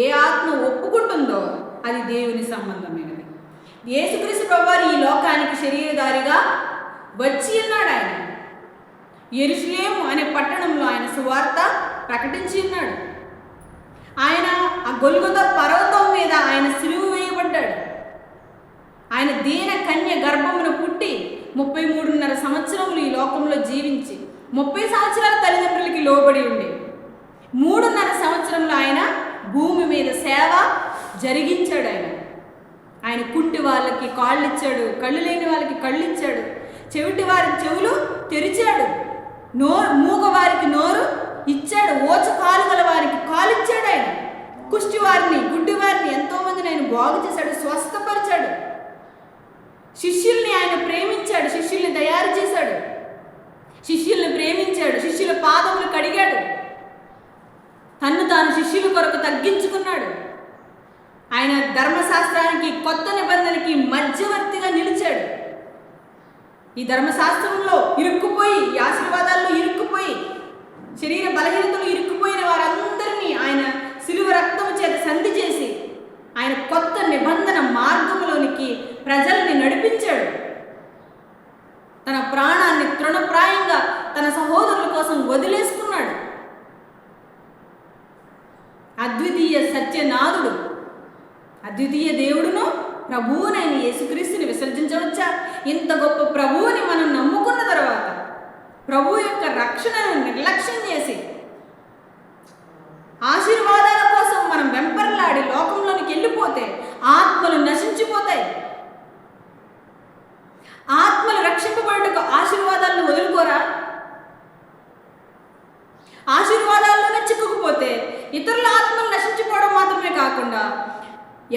ఏ ఆత్మ ఒప్పుకుంటుందో అది దేవుని సంబంధమైనది. యేసుక్రీస్తు ప్రభువారు ఈ లోకానికి శరీరధారిగా వచ్చి ఉన్నాడు. ఆయన యెరూషలేము అనే పట్టణంలో ఆయన సువార్త ప్రకటించి ఉన్నాడు. ఆయన ఆ గొల్గొతా పర్వతం మీద ఆయన సిలువ వేయబడ్డాడు. ఆయన దీన కన్య గర్భమును పుట్టి 33.5 సంవత్సరములు ఈ లోకంలో జీవించి 30 సంవత్సరాల తల్లిదండ్రులకి లోబడి ఉండి 3.5 సంవత్సరంలో ఆయన భూమి మీద సేవ జరిగించాడు. ఆయన కుంటి వాళ్ళకి కాళ్ళు ఇచ్చాడు, కళ్ళు లేని వాళ్ళకి కళ్ళు ఇచ్చాడు, చెవిటి వారికి చెవులు తెరిచాడు, మూగవారికి నోరు ఇచ్చాడు, ఓచ కాలు గల వారికి కాలు ఇచ్చాడు. ఆయన కుష్టి వారిని, గుడ్డి వారిని ఎంతోమందిని ఆయన బాగు చేశాడు, స్వస్థపరిచాడు. శిష్యుల్ని ఆయన ప్రేమించాడు, శిష్యుల్ని తయారు చేశాడు, శిష్యుల్ని ప్రేమించాడు, శిష్యుల పాదములు కడిగాడు, తన్ను తాను శిష్యుల కొరకు తగ్గించుకున్నాడు. ఆయన ధర్మశాస్త్రానికి, కొత్త నిబంధనకి మధ్యవర్తిగా నిలిచాడు. ఈ ధర్మశాస్త్రంలో ఇరుక్కుపోయి, ఈ ఆశీర్వాదాల్లో ఇరుక్కుపోయి, శరీర బలహీనతలు ఇరుక్కుపోయిన వారందరినీ ఆయన శిలువ రక్తము చేత సంధి చేసి ఆయన కొత్త నిబంధన మార్గంలోనికి ప్రజల్ని నడిపించాడు. తన ప్రాణాన్ని తృణప్రాయంగా తన సహోదరుల కోసం వదిలేసుకున్నాడు. అద్వితీయ సత్యనాథుడు, అద్వితీయ దేవుడును ప్రభువునైన యేసుక్రీస్తుని విసర్జించవచ్చా? ఇంత గొప్ప ప్రభువుని మనం నమ్ముకున్న తర్వాత ప్రభు యొక్క రక్షణను నిర్లక్ష్యం చేసి ఆశీర్వాదాల కోసం మనం వెంపర్లాడి లోకంలోనికి వెళ్ళిపోతే ఆత్మలు నశించిపోతాయి. ఆత్మలు రక్షింపబడుటకు ఆశీర్వాదాలను వదులుకోరా? ఆశీర్వాదాల్లోనే చిక్కుకుపోతే ఇతరుల ఆత్మలు నశించిపోవడం మాత్రమే కాకుండా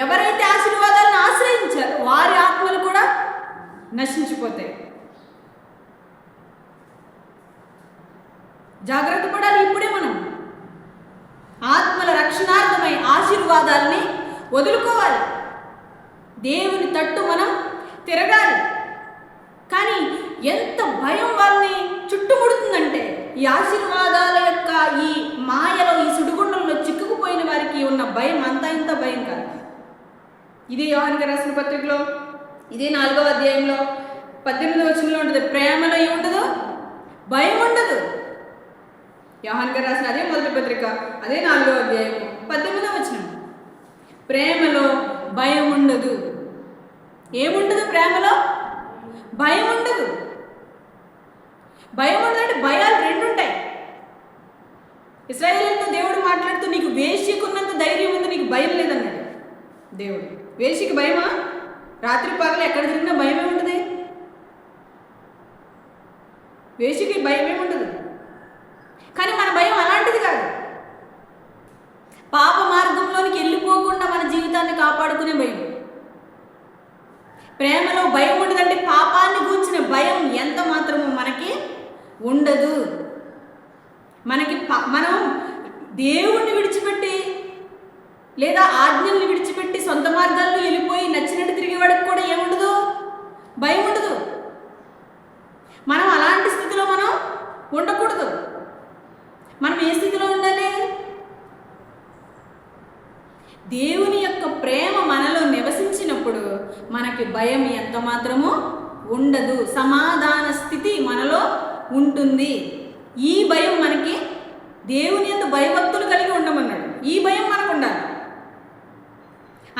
ఎవరైతే ఆశీర్వాదాలను ఆశ్రయించారో వారి ఆత్మలు కూడా నశించిపోతాయి. జాగ్రత్త పడాలి. ఇప్పుడే మనం ఆత్మల రక్షణార్థమై ఆశీర్వాదాలని వదులుకోవాలి. దేవుని తట్టు మనం తిరగాలి. కానీ ఎంత భయం వాళ్ళని చుట్టుముడుతుందంటే, ఈ ఆశీర్వాదాల యొక్క ఈ మాయలో, ఈ సుడిగుండంలో చిక్కుకుపోయిన వారికి ఉన్న భయం అంతా ఇంత భయం కాదు. ఇదే యోహాను గారు రాసిన పత్రికలో, ఇదే 4వ అధ్యాయంలో 18వ వచనంలో ఉంటుంది. ప్రేమలో ఏముండదు? భయం ఉండదు. యోహాను గారు రాసిన అదే మొదటి పత్రిక, అదే 4వ అధ్యాయం 18వ వచనం. ప్రేమలో భయం ఉండదు. ఏముండదు? ప్రేమలో భయం ఉండదు. భయం ఉండదు అంటే భయాలు రెండు ఉంటాయి. ఇశ్రాయేలుతో దేవుడు మాట్లాడుతూ, నీకు వేశ్యకున్నంత ధైర్యం ఉంది, నీకు భయం లేదన్నాడు దేవుడు. వేశ్యకి భయమా? రాత్రి పగలు ఎక్కడ తిరిగినా భయమే ఉంటుంది. వేశ్యకి భయమే ఉండదు. కానీ మన భయం అలాంటిది కాదు. పాప మార్గంలోనికి వెళ్ళిపోకుండా మన జీవితాన్ని కాపాడుకునే భయం. ప్రేమలో భయం ఉండదంటే పాపాన్ని గూర్చిన భయం ఎంత మాత్రమో మనకి ఉండదు. మనం దేవుణ్ణి విడిచిపెట్టి లేదా ఆజ్ఞల్ని విడిచిపెట్టి సొంత మార్గాల్లో వెళ్ళిపోయి నచ్చినట్టు తిరిగేవాడికి కూడా ఏముండదు? భయం ఉండదు. మనం అలాంటి స్థితిలో మనం ఉండకూడదు. మనం ఏ స్థితిలో ఉండాలి? దేవుని యొక్క ప్రేమ మనలో నివసించినప్పుడు మనకి భయం ఎంత మాత్రము ఉండదు. సమాధాన స్థితి మనలో ఉంటుంది. ఈ భయం మనకి దేవుని యందు భయభక్తులు కలిగి ఉండమన్నాడు. ఈ భయం మనకు ఉండాలి.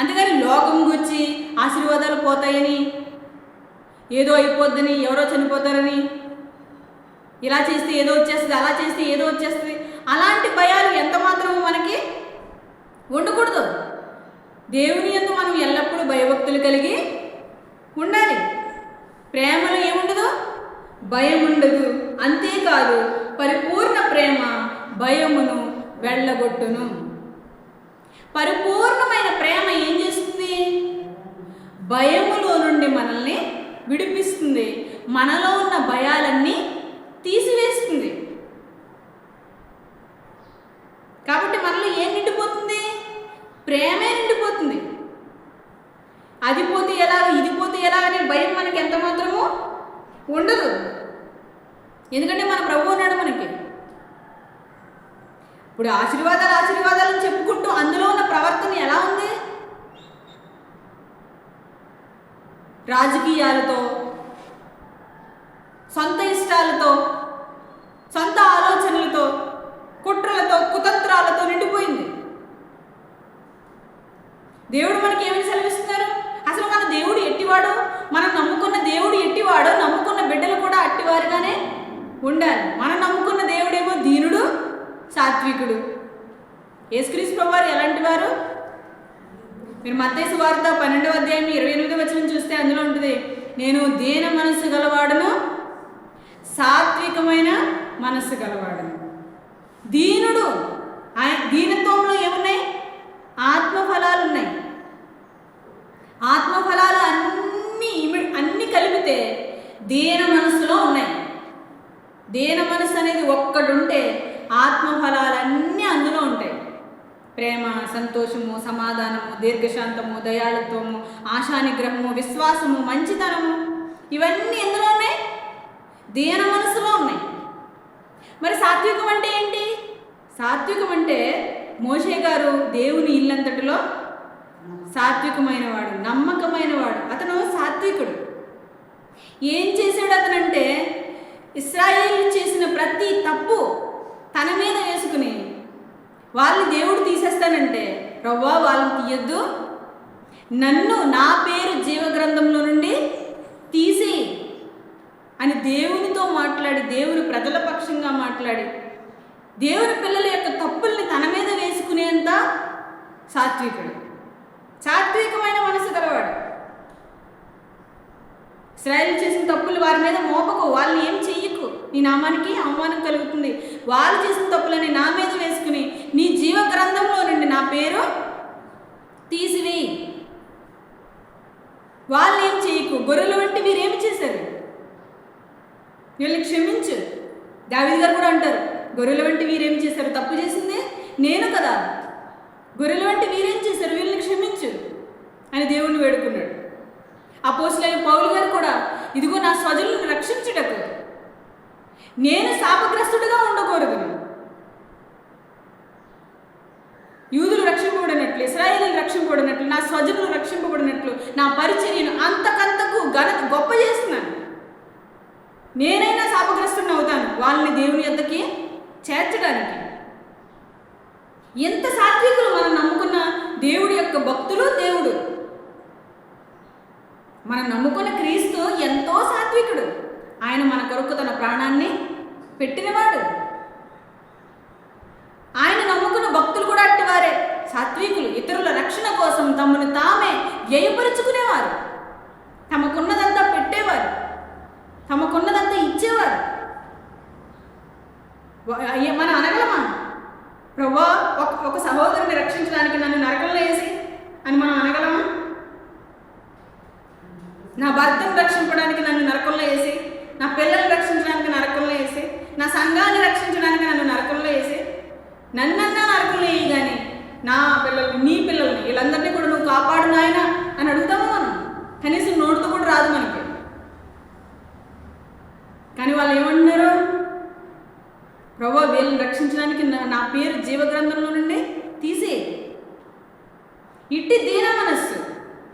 అందుకని లోకం గురించి ఆశీర్వాదాలు పోతాయని, ఏదో అయిపోద్దని, ఎవరో చనిపోతారని, ఇలా చేస్తే ఏదో వచ్చేస్తుంది, అలా చేస్తే ఏదో వచ్చేస్తుంది, అలాంటి భయాలు ఎంత మాత్రము మనకి ఉండకూడదు. దేవుని యందు మనం ఎల్లప్పుడూ భయభక్తులు కలిగి ఉండాలి. ప్రేమలో ఏముండదు? భయం ఉండదు. అంతేకాదు, పరిపూర్ణ ప్రేమ భయమును వెళ్ళగొట్టును. పరిపూర్ణమైన ప్రేమ ఏం చేస్తుంది? భయములో నుండి మనల్ని విడిపిస్తుంది. మనలో ఉన్న భయాలన్నీ తీసివేస్తుంది. కాబట్టి మనలో ఏం నిండిపోతుంది? ప్రేమే నిండిపోతుంది. అది పోతే ఎలాగ, ఇది పోతే ఎలాగ అనే భయం మనకి ఎంత మాత్రము ఉండదు. ఎందుకంటే మన ప్రభువు ఉన్నాడు మనకి. ఇప్పుడు ఆశీర్వాదాలు చెప్పుకుంటూ అందులో ఉన్న ప్రవర్తన ఎలా ఉంది? రాజకీయాలతో, సొంత ఇష్టాలతో, సొంత ఆలోచనలతో, కుట్రలతో, కుతంత్రాలతో నిండిపోయింది. దేవుడు మనకి ఏమని సెలవిస్తున్నారు? అసలు మన దేవుడు ఎట్టివాడు? మనం నమ్ముకున్న దేవుడు ఎట్టివాడో నమ్ముకున్న బిడ్డలు కూడా అట్టివారుగానే ఉండాలి. మనం నమ్ముకున్న దేవుడేమో దీనుడు, సాత్వికుడు. యేసుక్రీస్తు ప్రభువారు ఎలాంటి వారు? మీరు మత్తయి సువార్త 12వ అధ్యాయం 28వ వచనం చూస్తే అందులో ఉంటుంది, నేను దీన మనస్సు గలవాడును, సాత్వికమైన మనస్సు గలవాడును. దీనుడు, దీనత్వంలో ఏమున్నాయి? ఆత్మఫలాలు ఉన్నాయి. ఆత్మఫలాలు అన్నీ కలిపితే దీన మనస్సులో ఉన్నాయి. దీన మనస్సు అనేది ఒక్కడుంటే ఆత్మఫలాలన్నీ అందులో ఉంటాయి. ప్రేమ, సంతోషము, సమాధానము, దీర్ఘశాంతము, దయాళుత్వము, ఆశానిగ్రహము, విశ్వాసము, మంచితనము, ఇవన్నీ ఎందులో ఉన్నాయి? దీన మనస్సులో ఉన్నాయి. మరి సాత్వికం అంటే ఏంటి? సాత్వికం అంటే మోషే గారు దేవుని ఇల్లంతటిలో సాత్వికమైన వాడు, నమ్మకమైన వాడు. అతను సాత్వికుడు. ఏం చేశాడు అతనంటే, ఇశ్రాయేలు చేసిన ప్రతి తప్పు తన మీద వేసుకుని, వాళ్ళని దేవుడు తీసేస్తానంటే, ప్రభువా వాళ్ళని తీయొద్దు, నన్ను, నా పేరు జీవగ్రంథంలో నుండి తీసి అని దేవునితో మాట్లాడి, దేవుని ప్రజల పక్షంగా మాట్లాడి, దేవుని పిల్లల యొక్క తప్పుల్ని తన మీద వేసుకునేంత సాత్వికుడు, సాత్వికమైన మనసు గలవాడు. ఇశ్రాయేలు చేసిన తప్పులు వారి మీద మోపకు, వాళ్ళని ఏం చెయ్యకు, నీ నామానికి అవమానం కలుగుతుంది. వాళ్ళు చేసిన తప్పులని నా మీద వేసుకుని నీ జీవ గ్రంథంలో నుండి నా పేరు తీసివేయి. వాళ్ళని ఏం చెయ్యకు. గొర్రెల వంటి వీరేమి చేశారు? వీళ్ళని క్షమించు. దావీదు గారు కూడా అంటారు, గొర్రెల వంటి వీరేం చేశారు? తప్పు చేసింది నేను కదా. గొర్రెల వంటి వీరేం చేశారు? వీళ్ళని క్షమించు అని దేవుణ్ణి వేడుకున్నాడు. అపోస్తలుడైన పౌలు గారు కూడా, ఇదిగో నా స్వజనులను రక్షించుటకు నేను శాపగ్రస్తుడిగా ఉండకూడదు. యూదులు రక్షింపబడినట్లు, ఇశ్రాయేలీయులు రక్షింపబడినట్లు, నా స్వజనులు రక్షింపబడినట్లు నా పరిచర్యను అంతకంతకు గొప్ప చేస్తున్నాను. నేనైనా శాపగ్రస్తుడిని అవుతాను వాళ్ళని దేవుని యొద్దకి చేర్చడానికి. ఎంత సాత్వికులు! మనం నమ్ముకున్న దేవుడి యొక్క భక్తులు, దేవుడు మనం నమ్ముకున్న క్రీస్తు ఎంతో సాత్వికుడు. ఆయన మన కొరకు తన ప్రాణాన్ని పెట్టినవాడు. ఆయన నమ్ముకున్న భక్తులు కూడా అట్టివారే, సాత్వికులు. ఇతరుల రక్షణ కోసం తమను తామే వ్యయపరుచుకునేవారు. తమకున్నదంతా పెట్టేవారు, తమకున్నదంతా ఇచ్చేవారు. మనం అనగలమా? ప్రభువా ఒక సహోదరుని రక్షించడానికి నన్ను నరకంలో వేసి అని మనం అనగలమా? నా భర్తను రక్షించడానికి నన్ను నరకంలో వేసి, నా పిల్లల్ని రక్షించడానికి నరకంలో వేసి, నా సంఘాన్ని రక్షించడానికి నన్ను నరకంలో వేసి, నన్నన్నా నరకంలో వేయి, కానీ నా పిల్లల్ని, నీ పిల్లల్ని, వీళ్ళందరినీ కూడా నువ్వు కాపాడు నాయనా అని అడుగుతామా మనం? కనీసం నోటితో కూడా రాదు మనకి. కానీ వాళ్ళు ఏమంటున్నారు? ప్రభువా వీళ్ళని రక్షించడానికి నా పేరు జీవగ్రంథంలో నుండి తీసే. ఇట్టి దీన మనస్సు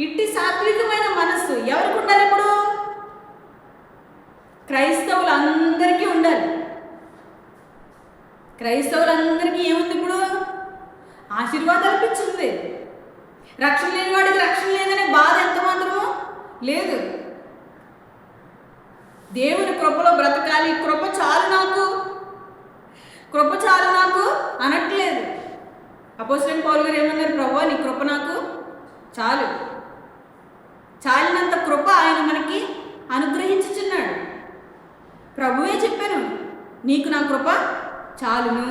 ఇట్టి సాత్వికమైన మనస్సు ఎవరికి ఉండాలి? ఇప్పుడు క్రైస్తవులందరికీ ఉండాలి. క్రైస్తవులందరికీ ఏముంది? ఇప్పుడు ఆశీర్వాదాలు పిచ్చింది. రక్షణ లేని వాడికి రక్షణ లేదనే బాధ ఎంత మాత్రమో లేదు. దేవుని కృపలో బ్రతకాలి, కృప చాలు నాకు, కృప చాలు నాకు అనట్లేదు. అపోస్తలుడైన పౌలు గారు ఏమన్నారు? ప్రభువా నీ కృప నాకు చాలు. చాలినంత కృప ఆయన మనకి అనుగ్రహించుచున్నాడు. ప్రభువే చెప్పాను, నీకు నా కృప చాలును.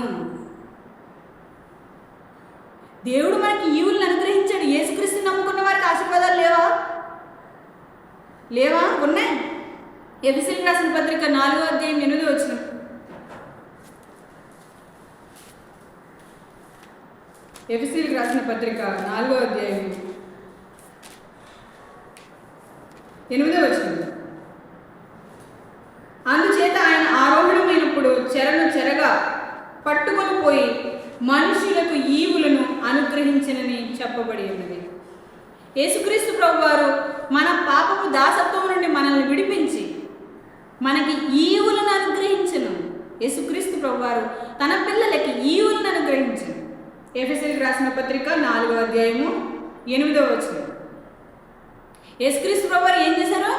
దేవుడు మనకి ఈవులను అనుగ్రహించాడు. యేసుక్రీస్తుని నమ్ముకున్న వారికి ఆశీర్వాదాలు లేవా? ఉన్నాయి. ఎఫెసీయులకు రాసిన పత్రిక 4వ అధ్యాయం 8వ వచనం. ఎఫెసీయులకు రాసిన పత్రిక 4వ అధ్యాయం 8వ వచనం. అందుచేత ఆయన ఆరోహణమైనప్పుడు చెరగా పట్టుకొని పోయి మనుషులకు ఈవులను అనుగ్రహించనని చెప్పబడి ఉన్నది. యేసుక్రీస్తు ప్రభువారు మన పాపపు దాసత్వం నుండి మనల్ని విడిపించి మనకి ఈవులను అనుగ్రహించను. యేసుక్రీస్తు ప్రభువారు తన పిల్లలకి ఈవులను అనుగ్రహించను. ఎఫెసీయులకు రాసిన పత్రిక 4వ అధ్యాయము 8వ వచనం. యేసుక్రీస్తు ప్రభువారు ఏం చేశారు?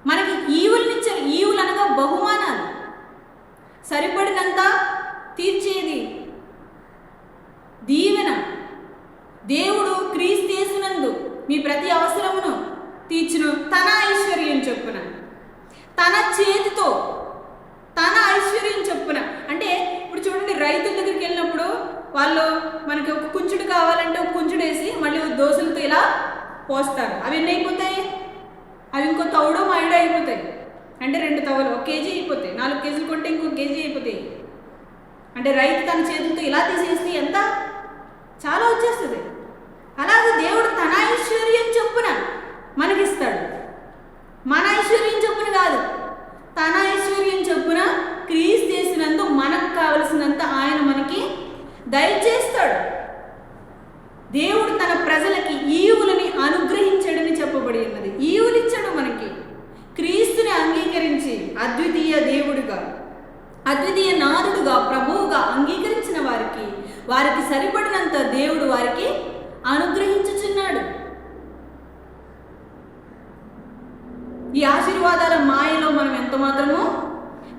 మనకి ఈవులను ఇచ్చారు. ఈవులు అనగా బహుమానాలు, సరిపడినంత తీర్చేది, దీవెన. దేవుడు క్రీస్తు యేసునందు మీ ప్రతి అవసరమును తీర్చును తన ఐశ్వర్యం చొప్పున, తన చేతితో, తన ఐశ్వర్యం చొప్పున. అంటే ఇప్పుడు చూడండి, రైతుల దగ్గరికి వెళ్ళినప్పుడు వాళ్ళు మనకి ఒక కుంచుడు కావాలంటే ఒక కుంచుడు వేసి మళ్ళీ దోశలతో ఇలా పోస్తారు. అవి ఎన్ని అయిపోతాయి? అవి ఇంకో తౌడో మాయడో అయిపోతాయి. అంటే 2 తవలు 1 కేజీ అయిపోతాయి. 4 కేజీలు కొంటే ఇంకో కేజీ అయిపోతాయి. అంటే రైతు తన చేతులతో ఇలా తీసేస్తే ఎంత చాలా వచ్చేస్తుంది. అలాగే దేవుడు తన ఐశ్వర్యం చొప్పున మనకిస్తాడు. మన ఐశ్వర్యం చొప్పున కాదు, తన ఐశ్వర్యం చొప్పున క్రీస్తు యేసునందు మనకు కావలసినంత ఆయన మనకి దయచేస్తాడు. దేవుడు తన ప్రజలకి ఈవులని అనుగ్రహించడని చెప్పబడి ఉన్నది. ఈవులిచ్చాడు మనకి. క్రీస్తుని అంగీకరించి అద్వితీయ దేవుడుగా, అద్వితీయ నాథుడుగా, ప్రభువుగా అంగీకరించిన వారికి సరిపడినంత దేవుడు వారికి అనుగ్రహించుచున్నాడు. ఈ ఆశీర్వాదాల మాయలో మనం ఎంత మాత్రమో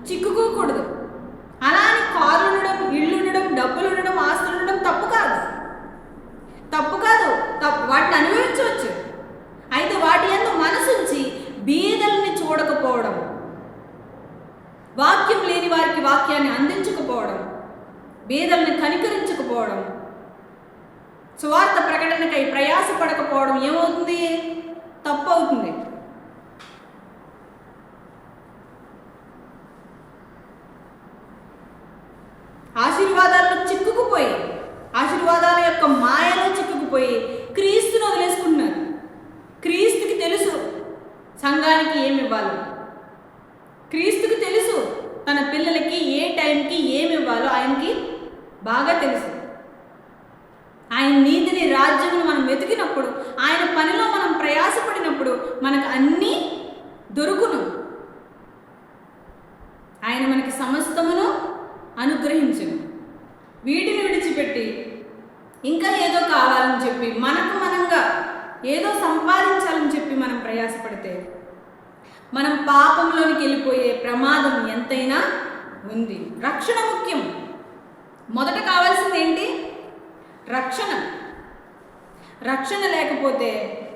చిక్కుకోకూడదు. అలా అని కార్లు ఉండడం, ఇళ్ళు ఉండడం, డబ్బులు ఉండడం, ఆస్తులు ఉండడం తప్పు కాదు. వాటిని అనుభవించవచ్చు. అయితే వాటి యందు మనసుంచి బీదల్ని చూడకపోవడం, వాక్యం లేని వారికి వాక్యాన్ని అందించకపోవడం, బీదల్ని కనికరించకపోవడం, సువార్త ప్రకటనకై ప్రయాసపడకపోవడం ఏమవుతుంది? తప్పు అవుతుంది. ఆశీర్వాదాల్లో చిక్కుకుపోయి, ఆశీర్వాదాల యొక్క మాయలో చిక్కుకుపోయి క్రీస్తుని వదిలేసుకుంటున్నారు. క్రీస్తుకి తెలుసు సంఘానికి ఏమి ఇవ్వాలో, క్రీస్తుకి తెలుసు తన పిల్లలకి ఏ టైంకి ఏమి ఇవ్వాలో ఆయనకి బాగా తెలుసు. ఆయన నీతిని, రాజ్యమును మనం వెతికినప్పుడు, ఆయన పనిలో మనం ప్రయాసపడినప్పుడు మనకు అన్నీ దొరుకును. ఆయన మనకి సమస్తమును అనుగ్రహించును. వీటిని విడిచిపెట్టి ఇంకా ఏదో కావాలని చెప్పి మనంగా ఏదో సంపాదించాలని చెప్పి మనం ప్రయాసపడితే మనం పాపంలోనికి వెళ్ళిపోయే ప్రమాదం ఎంతైనా ఉంది. రక్షణ ముఖ్యం. మొదట కావాల్సింది ఏంటి? రక్షణ. రక్షణ లేకపోతే,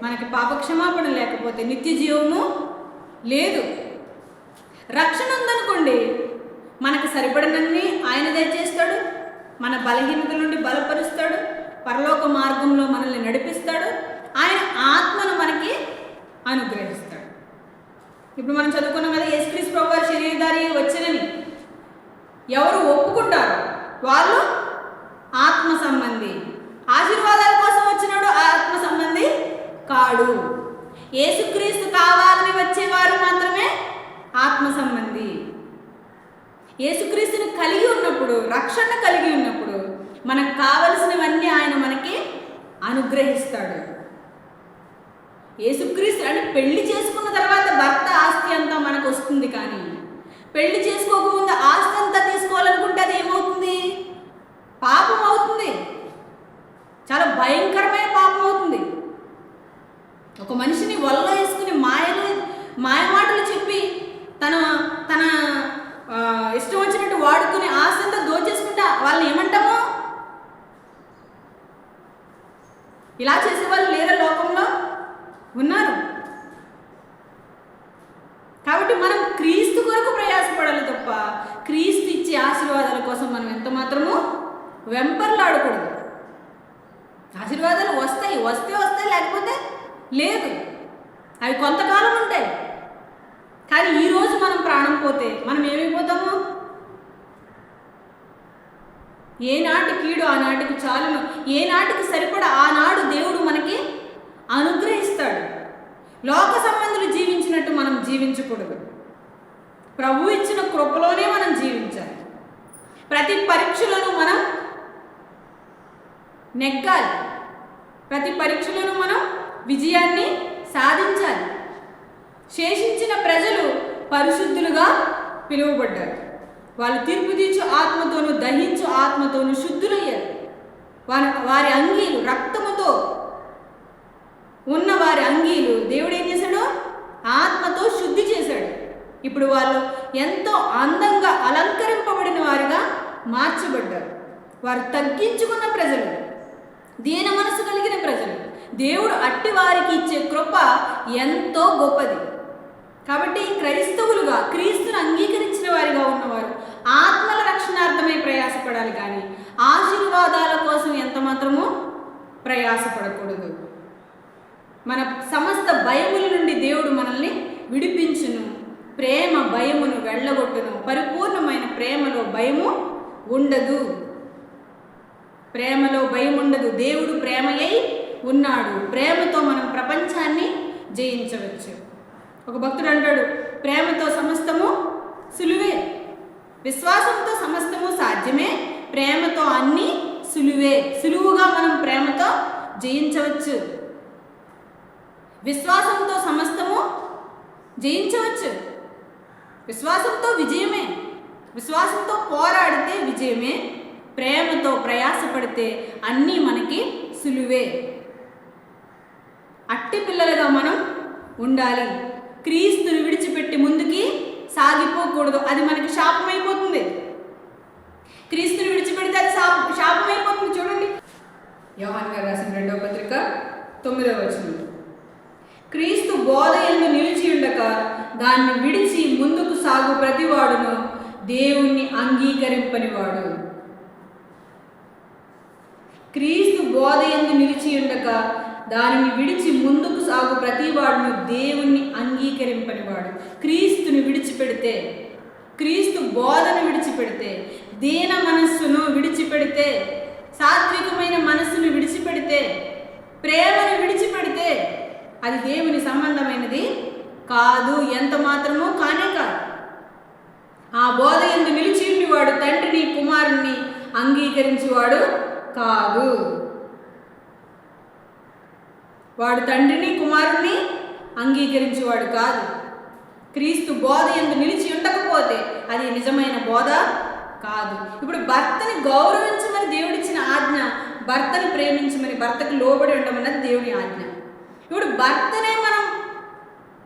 మనకి పాపక్షమాపణ లేకపోతే నిత్య జీవము లేదు. రక్షణ ఉందనుకోండి, మనకు సరిపడినన్ని ఆయన దయచేస్తాడు, మన బలహీనతల నుండి బలపరుస్తాడు, పరలోక మార్గంలో మనల్ని నడిపిస్తాడు, ఆయన ఆత్మను మనకి అనుగ్రహిస్తాడు. ఇప్పుడు మనం చదువుకున్నాం కదా, యేసుక్రీస్తు ప్రభువారు శరీరధారి వచ్చనని ఎవరు ఒప్పుకుంటారో వాళ్ళు ఆత్మ సంబంధి. ఆశీర్వాదాల కోసం వచ్చినాడు ఆత్మ సంబంధి కాడు. యేసుక్రీస్తు కావాలని వచ్చేవారు మాత్రమే ఆత్మ సంబంధి. యేసుక్రీస్తుని కలిగి ఉన్నప్పుడు, రక్షణ కలిగి ఉన్నప్పుడు మనకు కావలసినవన్నీ ఆయన మనకి అనుగ్రహిస్తాడు. యేసుక్రీస్తు అంటే పెళ్లి చేసుకున్న తర్వాత భర్త ఆస్తి అంతా మనకు వస్తుంది, కానీ పెళ్లి చేసుకోకముందు ఆస్తి అంతా తీసుకోవాలనుకుంటే అది ఏమవుతుంది? పాపం అవుతుంది. చాలా భయంకరమైన పాపం అవుతుంది. ఒక మనిషిని వల్ల వేసుకుని మాయమాటలు చెప్పి తన తన ఇష్టం వచ్చినట్టు వాడుకుని ఆస్తి అంతా దోచేసుకుంటా వాళ్ళని ఏమంటాము? ఇలా చేసేవాళ్ళు లేరా లోకంలో? ఉన్నారు. కాబట్టి మనం క్రీస్తు కొరకు ప్రయాసపడాలి తప్ప క్రీస్తు ఇచ్చే ఆశీర్వాదాల కోసం మనం ఎంత మాత్రము వెంపర్లాడకూడదు. ఆశీర్వాదాలు వస్తాయి, వస్తాయి, లేకపోతే లేదు. అవి కొంతకాలం ఉంటాయి. కానీ ఈరోజు మనం ప్రాణం పోతే మనం ఏమైపోతాము? ఏనాటి కీడు ఆనాటికి చాలును, ఏనాటికి సరిపడా ఆనాడు దేవుడు మనకి అనుగ్రహిస్తాడు. లోక సంబంధులు జీవించినట్టు మనం జీవించకూడదు. ప్రభు ఇచ్చిన కృపలోనే మనం జీవించాలి. ప్రతి పరీక్షలోనూ మనం నెగ్గాలి. ప్రతి పరీక్షలోనూ మనం విజయాన్ని సాధించాలి. శేషించిన ప్రజలు పరిశుద్ధులుగా పిలువబడ్డారు. వాళ్ళు తీర్పు తీర్చు ఆత్మతోనూ దహించు ఆత్మతోనూ శుద్ధులయ్యారు. వారి అంగీలు రక్తముతో ఉన్న వారి అంగీలు దేవుడు ఏం చేశాడు? ఆత్మతో శుద్ధి చేశాడు. ఇప్పుడు వాళ్ళు ఎంతో అందంగా అలంకరింపబడిన వారిగా మార్చబడ్డారు. వారు తగ్గించుకున్న ప్రజలు, దీన మనసు కలిగిన ప్రజలు. దేవుడు అట్టి వారికి ఇచ్చే కృప ఎంతో గొప్పది. కాబట్టి క్రైస్తవులుగా క్రీస్తును అంగీకరించిన వారిగా ఉన్నవారు ఆత్మల రక్షణార్థమై ప్రయాసపడాలి, కానీ ఆశీర్వాదాల కోసం ఎంత మాత్రము ప్రయాసపడకూడదు. మన సమస్త భయముల నుండి దేవుడు మనల్ని విడిపించును. ప్రేమ భయమును వెళ్ళగొట్టును. పరిపూర్ణమైన ప్రేమలో భయము ఉండదు. ప్రేమలో భయం ఉండదు. దేవుడు ప్రేమయై ఉన్నాడు. ప్రేమతో మనం ప్రపంచాన్ని జయించవచ్చు. ఒక భక్తుడు అంటాడు, ప్రేమతో సమస్తము సులువే, విశ్వాసంతో సమస్తము సాధ్యమే, ప్రేమతో అన్నీ సులువే. సులువుగా మనం ప్రేమతో జయించవచ్చు. విశ్వాసంతో సమస్తము జయించవచ్చు. విశ్వాసంతో విజయమే. విశ్వాసంతో పోరాడితే విజయమే. ప్రేమతో ప్రయాసపడితే అన్నీ మనకి సులువే. అట్టి పిల్లలుగా మనం ఉండాలి. క్రీస్తుని విడిచిపెట్టి ముందుకి సాగిపోకూడదు. అది మనకి శాపమైపోతుంది. క్రీస్తుని విడిచిపెడితే అది శాపమైపోతుంది. చూడండి, యోహాను గారు రాసిన 2వ పత్రిక 9వ వచనం. క్రీస్తు బోధ యందు నిలిచి ఉండక దాన్ని విడిచి ముందుకు సాగు ప్రతివాడును దేవుణ్ణి అంగీకరింపనివాడు. క్రీస్తు బోధ యందు నిలిచి ఉండక దానిని విడిచి ముందుకు సాగు ప్రతివాడును దేవుణ్ణి అంగీకరింపనివాడు. క్రీస్తుని విడిచిపెడితే, క్రీస్తు బోధను విడిచిపెడితే, దీన మనస్సును విడిచిపెడితే, సాత్వికమైన మనస్సును విడిచిపెడితే, ప్రేమను విడిచిపెడితే అది దేవుని సంబంధమైనది కాదు. ఎంత మాత్రమో కానే కాదు. ఆ బోధ యందు నిలిచి ఉండేవాడు తండ్రిని కుమారుణ్ణి అంగీకరించేవాడు కాదు. వాడు తండ్రిని కుమారుణ్ణి అంగీకరించేవాడు కాదు. క్రీస్తు బోధ యందు నిలిచి ఉండకపోతే అది నిజమైన బోధ కాదు. ఇప్పుడు భర్తని గౌరవించమని దేవుడిచ్చిన ఆజ్ఞ, భర్తని ప్రేమించమని, భర్తకు లోబడి ఉండమన్నది దేవుని ఆజ్ఞ. ఇప్పుడు భర్తనే మనం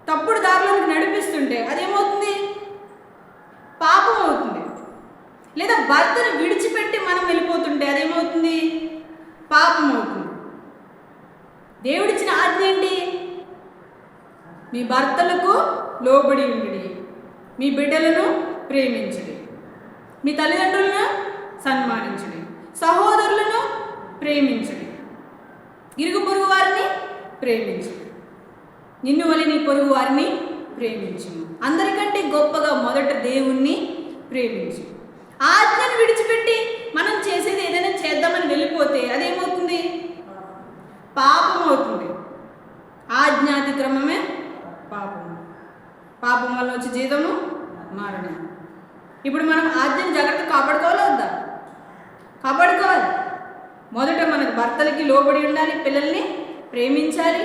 తప్పుడు దారిలోకి నడిపిస్తుంటే అదేమవుతుంది? పాపం అవుతుంది. లేదా భర్తను విడిచిపెట్టి మనం వెళ్ళిపోతుంటే అదేమవుతుంది? పాపం అవుతుంది. దేవుడిచ్చిన ఆజ్ఞ ఏంటి? మీ భర్తలకు లోబడి ఉండి, మీ బిడ్డలను ప్రేమించండి, మీ తల్లిదండ్రులను సన్మానించండి, సహోదరులను ప్రేమించండి, ఇరుగు పొరుగు వారిని ప్రేమించండి, నిన్ను వలె నీ పొరుగు వారిని ప్రేమించు. అందరికంటే గొప్పగా మొదట దేవుణ్ణి ప్రేమించు. ఆజ్ఞను విడిచిపెట్టి మనం చేసేది ఏదైనా చేద్దామని వెళ్ళిపోతే అదేమవుతుంది? పాపం అవుతుంది. ఆజ్ఞాతిక్రమమే పాపం. పాపం వల్ల వచ్చే జీతము మరణం. ఇప్పుడు మనం ఆజ్ఞను జాగ్రత్త కాపాడుకోవాలా వద్దా? కాపాడుకోవాలి. మొదట మనకు భర్తలకి లోబడి ఉండాలి, పిల్లల్ని ప్రేమించాలి,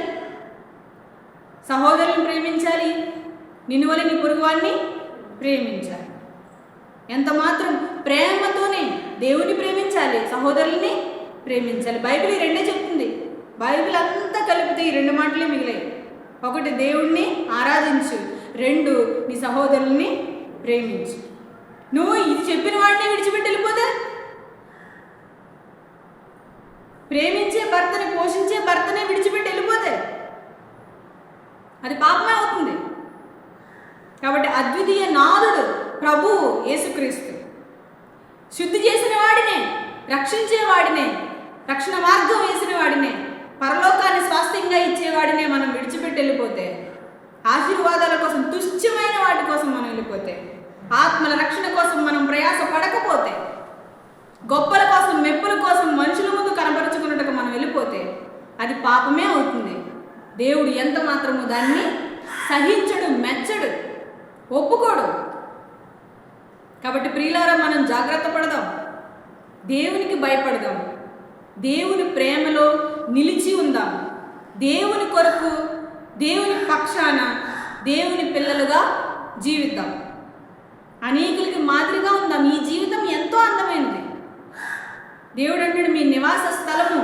సహోదరులను ప్రేమించాలి, నిన్ను వలె నీ పొరుగువాడిని ప్రేమించాలి. ఎంత మాత్రం ప్రేమతోనే దేవుని ప్రేమించాలి, సహోదరుల్ని ప్రేమించాలి. బైబిల్ ఈ రెండే చెప్తుంది. బైబిల్ అంతా కలిపితే ఈ రెండు మాటలే మిగిలాయి. ఒకటి, దేవుణ్ణి ఆరాధించు. రెండు, నీ సహోదరుల్ని ప్రేమించు. నువ్వు ఇది చెప్పిన వాడిని విడిచిపెట్టి వెళ్ళిపోతే, ప్రేమించే భర్తని, పోషించే భర్తనే విడిచిపెట్టి వెళ్ళిపోతే అది పాపమే అవుతుంది. కాబట్టి అద్వితీయ నాథుడు ప్రభువు యేసుక్రీస్తు, శుద్ధి చేసిన వాడినే, రక్షించే వాడినే, రక్షణ మార్గం వేసిన వాడినే, పరలోకాన్ని స్వాస్థ్యంగా ఇచ్చేవాడినే మనం విడిచిపెట్టి వెళ్ళిపోతే, ఆశీర్వాదాల కోసం, తుచ్చమైన వాటి కోసం మనం వెళ్ళిపోతే, ఆత్మల రక్షణ కోసం మనం ప్రయాస పడకపోతే, గొప్పల కోసం, మెప్పుల కోసం మనుషుల ముందు కనపరుచుకున్నట్టుగా మనం వెళ్ళిపోతే అది పాపమే అవుతుంది. దేవుడు ఎంత మాత్రము దాన్ని సహించడు, మెచ్చడు, ఒప్పుకోడు. కాబట్టి ప్రియులారా, మనం జాగ్రత్త పడదాం, దేవునికి భయపడదాం, దేవుని ప్రేమలో నిలిచి ఉందాం, దేవుని కొరకు, దేవుని పక్షాన దేవుని పిల్లలుగా జీవిద్దాం, అనేకులకి మాదిరిగా ఉందాం. ఈ జీవితం ఎంతో అందమైనది. దేవుడు అంటాడు, మీ నివాస స్థలము,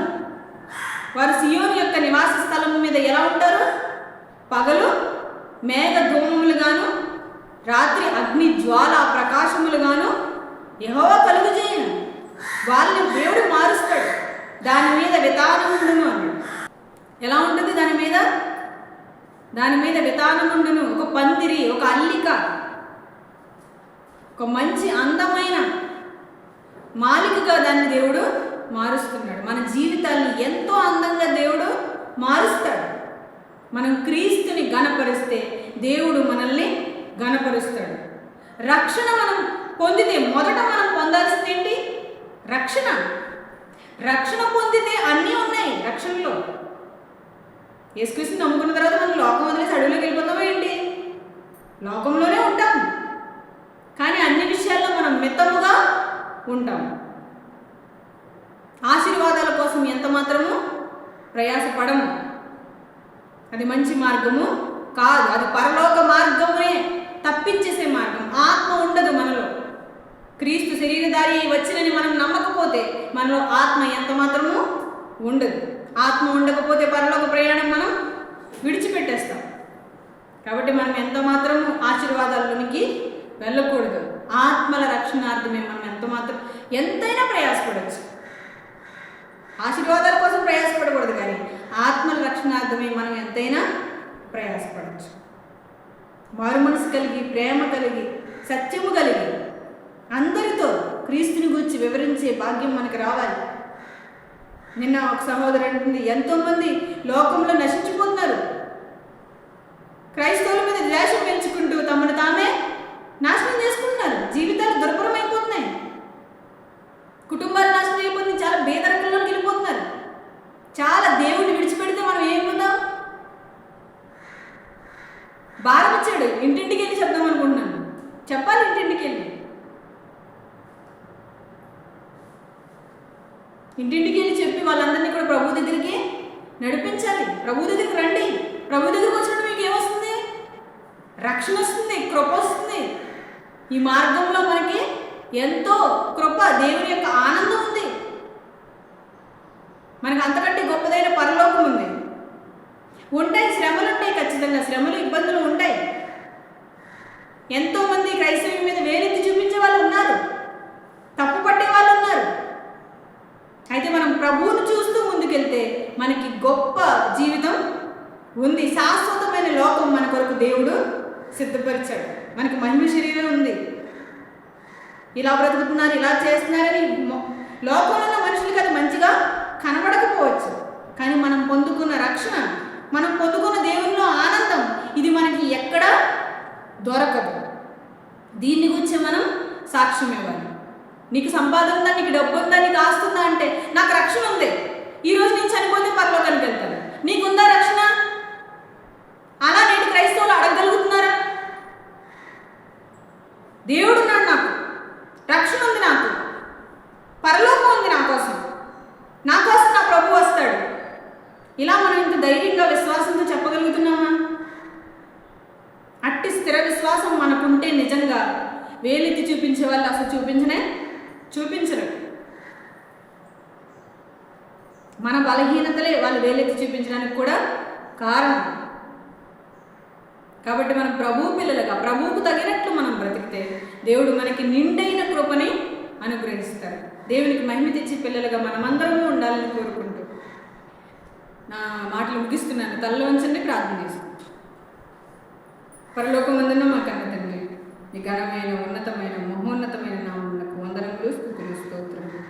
వారు సియోను యొక్క నివాస స్థలము మీద ఎలా ఉంటారు? పగలు మేఘ ధూమములుగాను, రాత్రి అగ్ని జ్వాల ప్రకాశములుగాను యెహోవా కలుగు చేయను. వాళ్ళని దేవుడు మారుస్తాడు. దాని మీద వితానముండును అన్నాడు. ఎలా ఉంటుంది దాని మీద వితానముండును. ఒక పందిరి, ఒక అల్లిక, ఒక మంచి అందమైన మాలికగా దాన్ని దేవుడు మారుస్తున్నాడు. మన జీవితాన్ని ఎంతో అందంగా దేవుడు మారుస్తాడు. మనం క్రీస్తుని ఘనపరిస్తే దేవుడు మనల్ని ఘనపరుస్తాడు. రక్షణ మనం పొందితే మొదట మనం పొందాల్సింది ఏంటి? రక్షణ. రక్షణ పొందితే అన్నీ ఉన్నాయి రక్షణలో. యేసుక్రీస్తుని నమ్ముకున్న తర్వాత మనం లోకం వదిలేసి అడవిలోకి వెళ్ళిపోతామా ఏంటి? లోకంలోనే ఉంటాం, కానీ అన్ని విషయాల్లో మనం మితముగా ఉంటాం. ఆశీర్వాదాల కోసం ఎంత మాత్రము ప్రయాసపడము. అది మంచి మార్గము కాదు. అది పరలోక మార్గమునే తప్పించేసే మార్గం. ఆత్మ ఉండదు మనలో. క్రీస్తు శరీరధారి వచ్చినని మనం నమ్మకపోతే మనలో ఆత్మ ఎంత మాత్రము ఉండదు. ఆత్మ ఉండకపోతే పరలోక ప్రయాణం మనం విడిచిపెట్టేస్తాం. కాబట్టి మనం ఎంత మాత్రము ఆశీర్వాదాల్లోనికి వెళ్ళకూడదు. ఆత్మల రక్షణార్థమే మనం ఎంతైనా ప్రయాసపడవచ్చు. ఆశీర్వాదాల కోసం ప్రయాసపడకూడదు, కానీ ఆత్మల రక్షణార్థమే మనం ఎంతైనా ప్రయాసపడవచ్చు. మారు మనసు కలిగి, ప్రేమ కలిగి, సత్యము కలిగి అందరితో క్రీస్తుని గురించి వివరించే భాగ్యం మనకు రావాలి. నిన్న ఒక సహోదరు అంటుంది, ఎంతోమంది లోకంలో నశించిపోతున్నారు. క్రైస్తవుల మీద ద్వేషం పెంచుకుంటూ తమను తామే నాశనం చేసుకుంటున్నారు. జీవితాలు దుర్భరం అయిపోతున్నాయి, కుటుంబాలు నాశనం అయిపోతున్నాయి, చాలా బేదరికంలోకి వెళ్ళిపోతున్నారు. చాలా దేవుడిని విడిచిపెడితే మనం ఏమవుతాం? భారం ఇచ్చాడు, ఇంటింటికి వెళ్ళి చెప్దాం అనుకుంటున్నాను. చెప్పాలి, ఇంటింటికి వెళ్ళి చెప్పి వాళ్ళందరినీ కూడా ప్రభు దగ్గరికి నడిపించాలి. ప్రభు దగ్గరికి రండి. ప్రభు దగ్గరికి వచ్చినప్పుడు మీకు ఏమొస్తుంది? రక్షణ వస్తుంది, కృప వస్తుంది. ఈ మార్గంలో మనకి ఎంతో కృప, దేవుని యొక్క ఆనందం ఉంది. మనకు అంతకంటే గొప్పదైన పరలోకం ఉంది. ఉంటాయి, శ్రమలు ఉంటాయి, ఖచ్చితంగా శ్రమలు, ఇబ్బందులు ఉంటాయి. ఎంతోమంది క్రైస్తవం మీద వేలెత్తి చూపించే వాళ్ళు ఉన్నారు, తప్పు పట్టే వాళ్ళు ఉన్నారు. అయితే మనం ప్రభువును చూస్తూ ముందుకెళ్తే మనకి గొప్ప జీవితం ఉంది. శాశ్వతమైన లోకం మన కొరకు దేవుడు సిద్ధపరిచాడు. మనకి మహిమ శరీరం ఉంది. ఇలా బ్రతుకుతున్నారు, ఇలా చేస్తున్నారని లోకంలో ఉన్న మనుషులకి అది మంచిగా కనబడకపోవచ్చు, కానీ మనం పొందుకున్న రక్షణ, మనం పొందుకున్న దేవునిలో ఆనందం, ఇది మనకి ఎక్కడ దొరకదు. దీన్ని గురించి మనం సాక్ష్యం ఇవ్వాలి. నీకు సంపాదన ఉందా, నీకు డబ్బు ఉందా, నీకు ఆస్తి ఉందా అంటే నాకు రక్షణ ఉంది, ఈరోజు నేను చనిపోతే పరలోకానికి వెళ్తాను. నీకుందా రక్షణ? అలా నేటి క్రైస్తవులు అడగగలుగుతున్నారా? దేవుడు ఉన్నాడు, నాకు రక్షణ ఉంది, నాకు పరలోకం ఉంది, నా కోసం నా ప్రభు వస్తాడు. ఇలా మనం ఇంత ధైర్యంగా విశ్వాసంతో చెప్పగలుగుతున్నామా? నిజంగా వేలెత్తి చూపించే వాళ్ళు అసలు చూపించరు. మన బలహీనతలే వాళ్ళు వేలెత్తి చూపించడానికి కూడా కారణం. కాబట్టి మనం ప్రభువు పిల్లలుగా ప్రభువుకు తగినట్లు మనం బ్రతికితే దేవుడు మనకి నిండైన కృపని అనుగ్రహిస్తారు. దేవునికి మహిమ తెచ్చి పిల్లలుగా మనమందరము ఉండాలని కోరుకుంటూ నా మాటలు ముగిస్తున్నాను. తలలో వంచండి, ప్రార్థన చేసుకుంటాం. పరలోకమందున్న మా కన్న తండ్రి, మీ ఘనమైన ఉన్నతమైన మహోన్నతమైన నామమునకు వందనములు, స్తుతులు, స్తోత్రములు,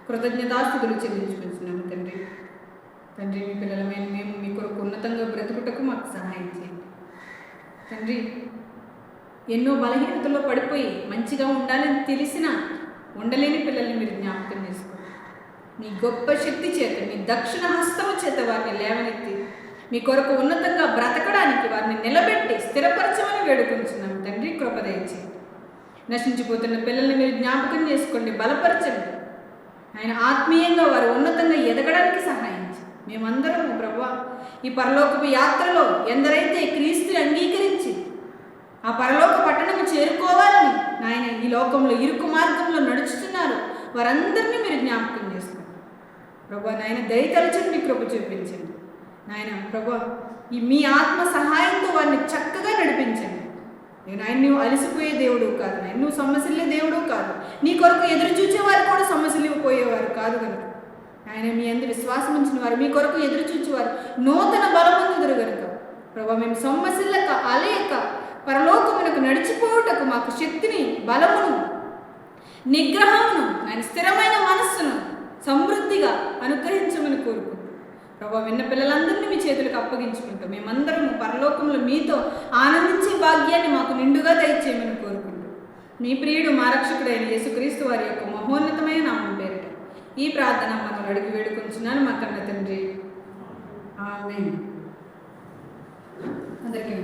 కృతజ్ఞతాస్తుతులు చెల్లించుకుంటున్నాము తండ్రి. తండ్రి, మీ పిల్లలమైన మేము మీ కొరకు ఉన్నతంగా బ్రతుకుటకు మాకు సహాయం చేయండి తండ్రి. ఎన్నో బలహీనతల్లో పడిపోయి మంచిగా ఉండాలని తెలిసినా ఉండలేని పిల్లల్ని మీరు జ్ఞాపకం చేసుకోండి. మీ గొప్ప శక్తి చేత, మీ దక్షిణ హస్తము చేత వారిని లేవనెత్తి మీ కొరకు ఉన్నతంగా బ్రతకడానికి వారిని నిలబెట్టి స్థిరపరచమని వేడుకుంటున్నాము తండ్రి. కృప దయచేయండి. నశించిపోతున్న పిల్లల్ని మీరు జ్ఞాపకం చేసుకోండి, బలపరచండి. ఆయన ఆత్మీయంగా వారు ఉన్నతంగా ఎదగడానికి సహాయించండి. మేమందరం ప్రభువా ఈ పరలోకపు యాత్రలో ఎందరైతే క్రీస్తుని అంగీకరించి ఆ పరలోక పట్టణము చేరుకోవాలని నాయన ఈ లోకంలో ఇరుకు మార్గంలో నడుచుతున్నారు, వారందరినీ మీరు జ్ఞాపకం చేసుకోండి ప్రభువా. నాయన దయతలచని మీ కృప చూపించండి నాయన ప్రభువా. ఈ మీ ఆత్మ సహాయంతో వారిని చక్కగా నడిపించండి. ఆయన నువ్వు అలసిపోయే దేవుడు కాదు, నాయన నువ్వు సమస్యలే దేవుడు కాదు. నీ కొరకు ఎదురు చూచేవారు కూడా సమస్యలు పోయేవారు కాదు కనుక ఆయన మీ అందరి విశ్వాసం ఉంచిన వారు, మీ కొరకు ఎదురు చూచేవారు నూతన బలమందుదురు కనుక ప్రభా, మేము సమస్యలక అలేక పరలోకమునకు నడిచిపోవుటకు మాకు శక్తిని, బలమును, నిగ్రహమును, ఆయన స్థిరమైన మనస్సును సమృద్ధిగా అనుగ్రహించమని కోరుకుంటూ ప్రభా, విన్న పిల్లలందరినీ మీ చేతులకు అప్పగించుకుంటూ మేమందరము పరలోకంలో మీతో ఆనందించే భాగ్యాన్ని మాకు నిండుగా దయచేయమని కోరుకుంటూ మీ ప్రియుడు మా రక్షకుడైన యేసుక్రీస్తు వారి యొక్క మహోన్నతమైన నామం పేరిట ఈ ప్రార్థన మనం అడిగి వేడుకొంచున్నాను మా కన్న తండ్రి. ఆమేన్. అందరికీ